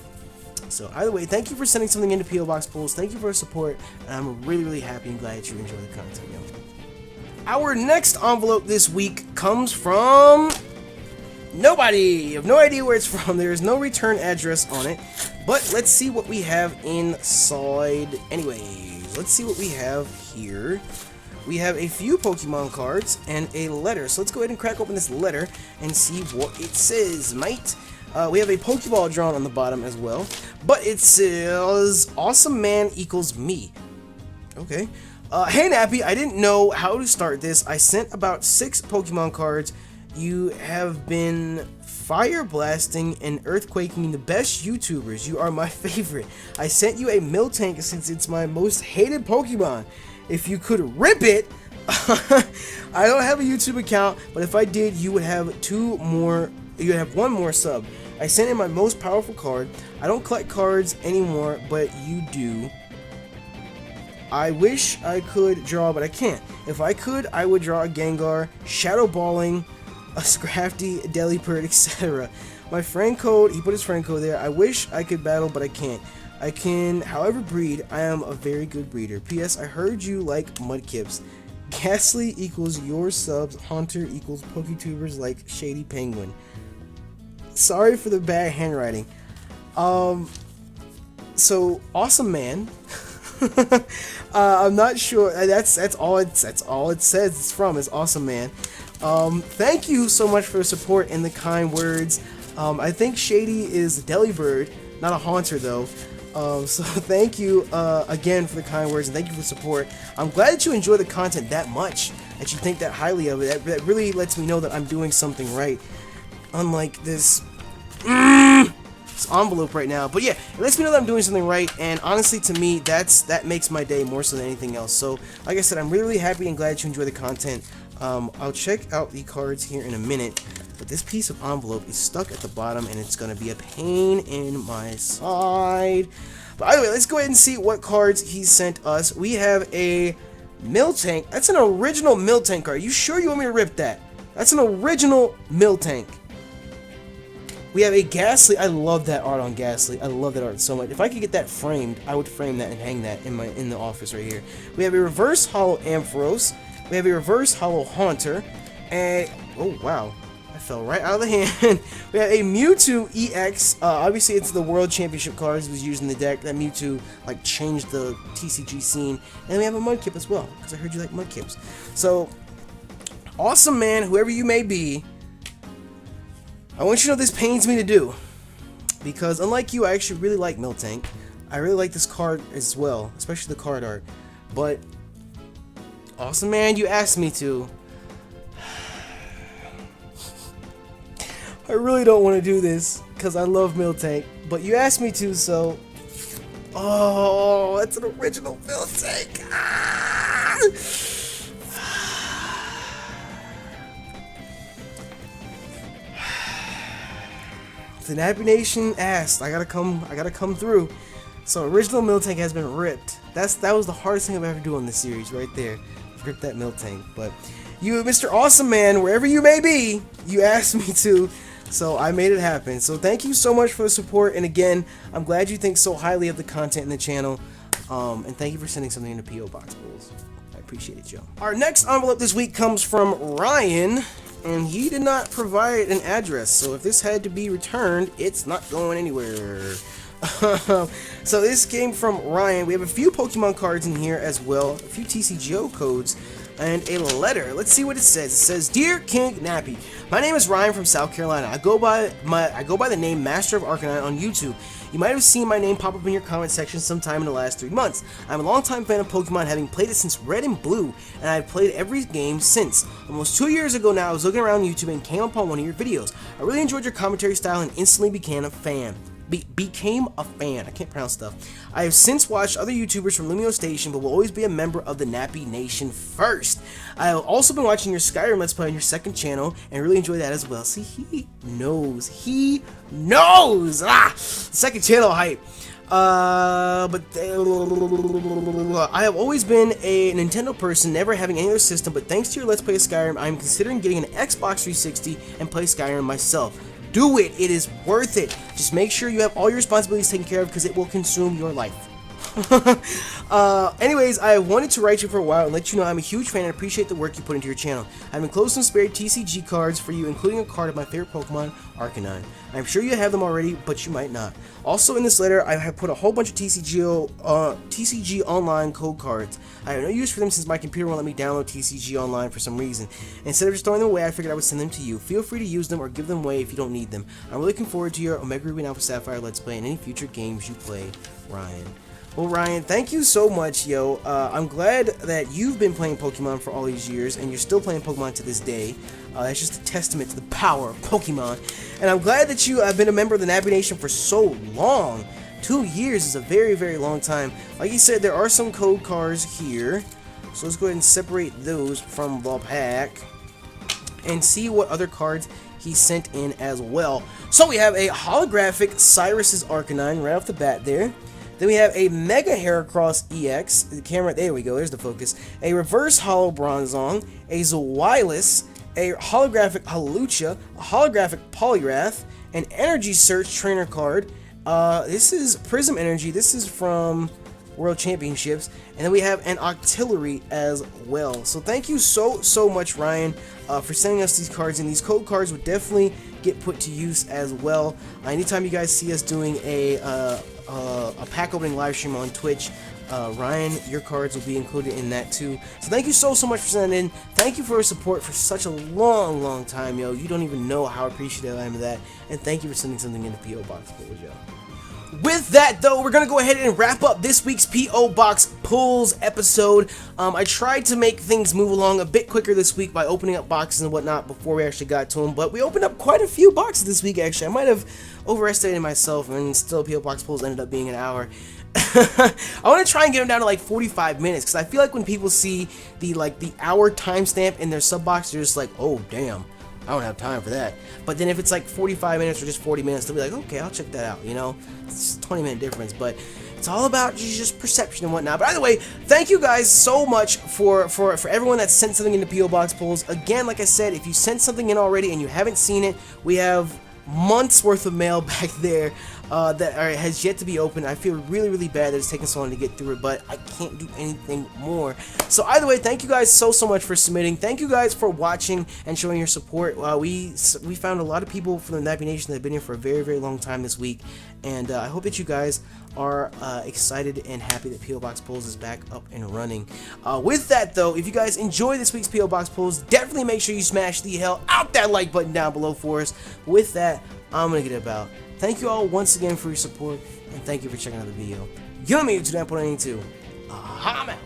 So either way, thank you for sending something into P.O. Box Pulls. Thank you for your support, and I'm really happy and glad that you enjoy the content, yo. Our next envelope this week comes from nobody. You have no idea where it's from. There's no return address on it, but let's see what we have inside. Anyways, let's see what we have here. We have a few Pokemon cards and a letter. So let's go ahead and crack open this letter and see what it says, mate. We have a Pokeball drawn on the bottom as well, but it says, "Awesome man equals me." Okay. Hey Nappy, I didn't know how to start this. I sent about 6 Pokemon cards. You have been fire blasting and earthquaking the best YouTubers. You are my favorite. I sent you a Miltank since it's my most hated Pokemon. If you could rip it, I don't have a YouTube account, but if I did, you would have 2 more. You would have 1 more sub. I sent in my most powerful card. I don't collect cards anymore, but you do. I wish I could draw, but I can't. If I could, I would draw a Gengar, Shadow Balling, a Scrafty, a Delibird, etc. My friend code, he put his friend code there. I wish I could battle, but I can't. I can, however, breed. I am a very good breeder. P.S. I heard you like Mudkips. Ghastly equals your subs. Haunter equals Poketubers like Shady Penguin. Sorry for the bad handwriting. So awesome man. I'm not sure. That's all it says. It's from is awesome man. Thank you so much for the support and the kind words. I think Shady is a Delibird, not a Haunter though. So thank you again for the kind words and thank you for the support. I'm glad that you enjoy the content that much, that you think that highly of it. That really lets me know that I'm doing something right. Unlike this envelope right now. But yeah, it lets me know that I'm doing something right, and honestly to me that makes my day more so than anything else. So like I said, I'm really happy and glad that you enjoy the content. I'll check out the cards here in a minute, but this piece of envelope is stuck at the bottom and it's gonna be a pain in my side. But anyway, let's go ahead and see what cards he sent us. We have a Miltank. That's an original Miltank card. Are you sure you want me to rip that? That's an original Miltank. We have a Ghastly. I love that art on Ghastly. I love that art so much. If I could get that framed, I would frame that and hang that in the office right here. We have a reverse hollow Ampharos. We have a reverse hollow Haunter. And oh wow, I fell right out of the hand. We have a Mewtwo EX. Obviously it's the World Championship cards he was using the deck. That Mewtwo like changed the TCG scene. And then we have a Mudkip as well, because I heard you like Mudkips. So awesome man, whoever you may be, I want you to know this pains me to do, because unlike you, I actually really like Miltank. I really like this card as well, especially the card art. But awesome man, you asked me to. I really don't want to do this because I love Miltank, but you asked me to, so. Oh, that's an original Miltank. Ah! The Nappy Nation asked. I gotta come through. So original Miltank has been ripped. That was the hardest thing I've ever done in this series, right there. Rip that Miltank. But you, Mr. Awesome Man, wherever you may be, you asked me to, so I made it happen. So thank you so much for the support, and again, I'm glad you think so highly of the content in the channel. And thank you for sending something into P.O. Box Pulls. I appreciate it, Joe. Our next envelope this week comes from Ryan. And he did not provide an address, so if this had to be returned, it's not going anywhere. So this came from Ryan. We have a few Pokemon cards in here as well, a few TCGO codes. and a letter. Let's see what it says. It says, "Dear King Nappy, my name is Ryan from South Carolina. I go by the name Master of Arcanine on YouTube. You might have seen my name pop up in your comment section sometime in the last 3 months. I'm a longtime fan of Pokemon, having played it since Red and Blue, and I've played every game since. Almost 2 years ago now, I was looking around YouTube and came upon one of your videos. I really enjoyed your commentary style and instantly became a fan. I can't pronounce stuff. I have since watched other YouTubers from Lumio Station, but will always be a member of the Nappy Nation first. I have also been watching your Skyrim Let's Play on your second channel, and really enjoy that as well." See, he knows. He knows! Second channel hype. But I have always been a Nintendo person, never having any other system, but thanks to your Let's Play of Skyrim, I am considering getting an Xbox 360 and play Skyrim myself. Do it. It is worth it. Just make sure you have all your responsibilities taken care of, because it will consume your life. Anyways, I wanted to write you for a while and let you know I'm a huge fan and appreciate the work you put into your channel. I've enclosed some spare TCG cards for you, including a card of my favorite Pokemon, Arcanine. I'm sure you have them already, but you might not. Also in this letter, I have put a whole bunch of TCG online code cards. I have no use for them since my computer won't let me download TCG online for some reason. Instead of just throwing them away, I figured I would send them to you. Feel free to use them or give them away if you don't need them. I'm really looking forward to your Omega Ruby and Alpha Sapphire Let's Play and any future games you play, Ryan. Well, Ryan, thank you so much, yo. I'm glad that you've been playing Pokemon for all these years, and you're still playing Pokemon to this day. That's just a testament to the power of Pokemon. And I'm glad that you have been a member of the Nappy Nation for so long. 2 years is a very, very long time. Like you said, there are some code cards here. So let's go ahead and separate those from the pack and see what other cards he sent in as well. So we have a holographic Cyrus's Arcanine right off the bat there. Then we have a Mega Heracross EX, the camera, there we go, there's the focus, a Reverse Holo Bronzong, a Zweilous, a holographic Hawlucha, a holographic Poliwrath, an Energy Search trainer card, this is Prism Energy, this is from World Championships, and then we have an Octillery as well. So thank you so much, Ryan, for sending us these cards, and these code cards would definitely get put to use as well. Anytime you guys see us doing a pack opening live stream on Twitch, Ryan, your cards will be included in that too. So thank you so much for sending in. Thank you for your support for such a long time, yo. You don't even know how appreciative I am of that. And thank you for sending something in the P.O. Box pulls, yo. With that, though, we're going to go ahead and wrap up this week's P.O. Box Pulls episode. I tried to make things move along a bit quicker this week by opening up boxes and whatnot before we actually got to them, but we opened up quite a few boxes this week, actually. I might have overestimated myself, and still P.O. Box Pulls ended up being an hour. I want to try and get them down to like 45 minutes, because I feel like when people see the hour timestamp in their sub box, they're just like, oh, damn. I don't have time for that. But then if it's like 45 minutes or just 40 minutes, they'll be like, okay, I'll check that out, you know? It's a 20-minute difference, but it's all about just perception and whatnot. But either way, thank you guys so much for everyone that sent something into P.O. Box Pulls. Again, like I said, if you sent something in already and you haven't seen it, we have months worth of mail back there that has yet to be opened. I feel really bad that it's taking so long to get through it, but I can't do anything more. So either way, thank you guys so much for submitting. Thank you guys for watching and showing your support. We found a lot of people from the Nappy Nation that have been here for a very long time this week, and I hope that you guys are excited and happy that P.O. Box Pulls is back up and running. With that, though, if you guys enjoy this week's P.O. Box Pulls, definitely make sure you smash the hell out that like button down below for us. With that, I'm gonna get about. Thank you all once again for your support, and thank you for checking out the video. You know me, YouTube, I'm out.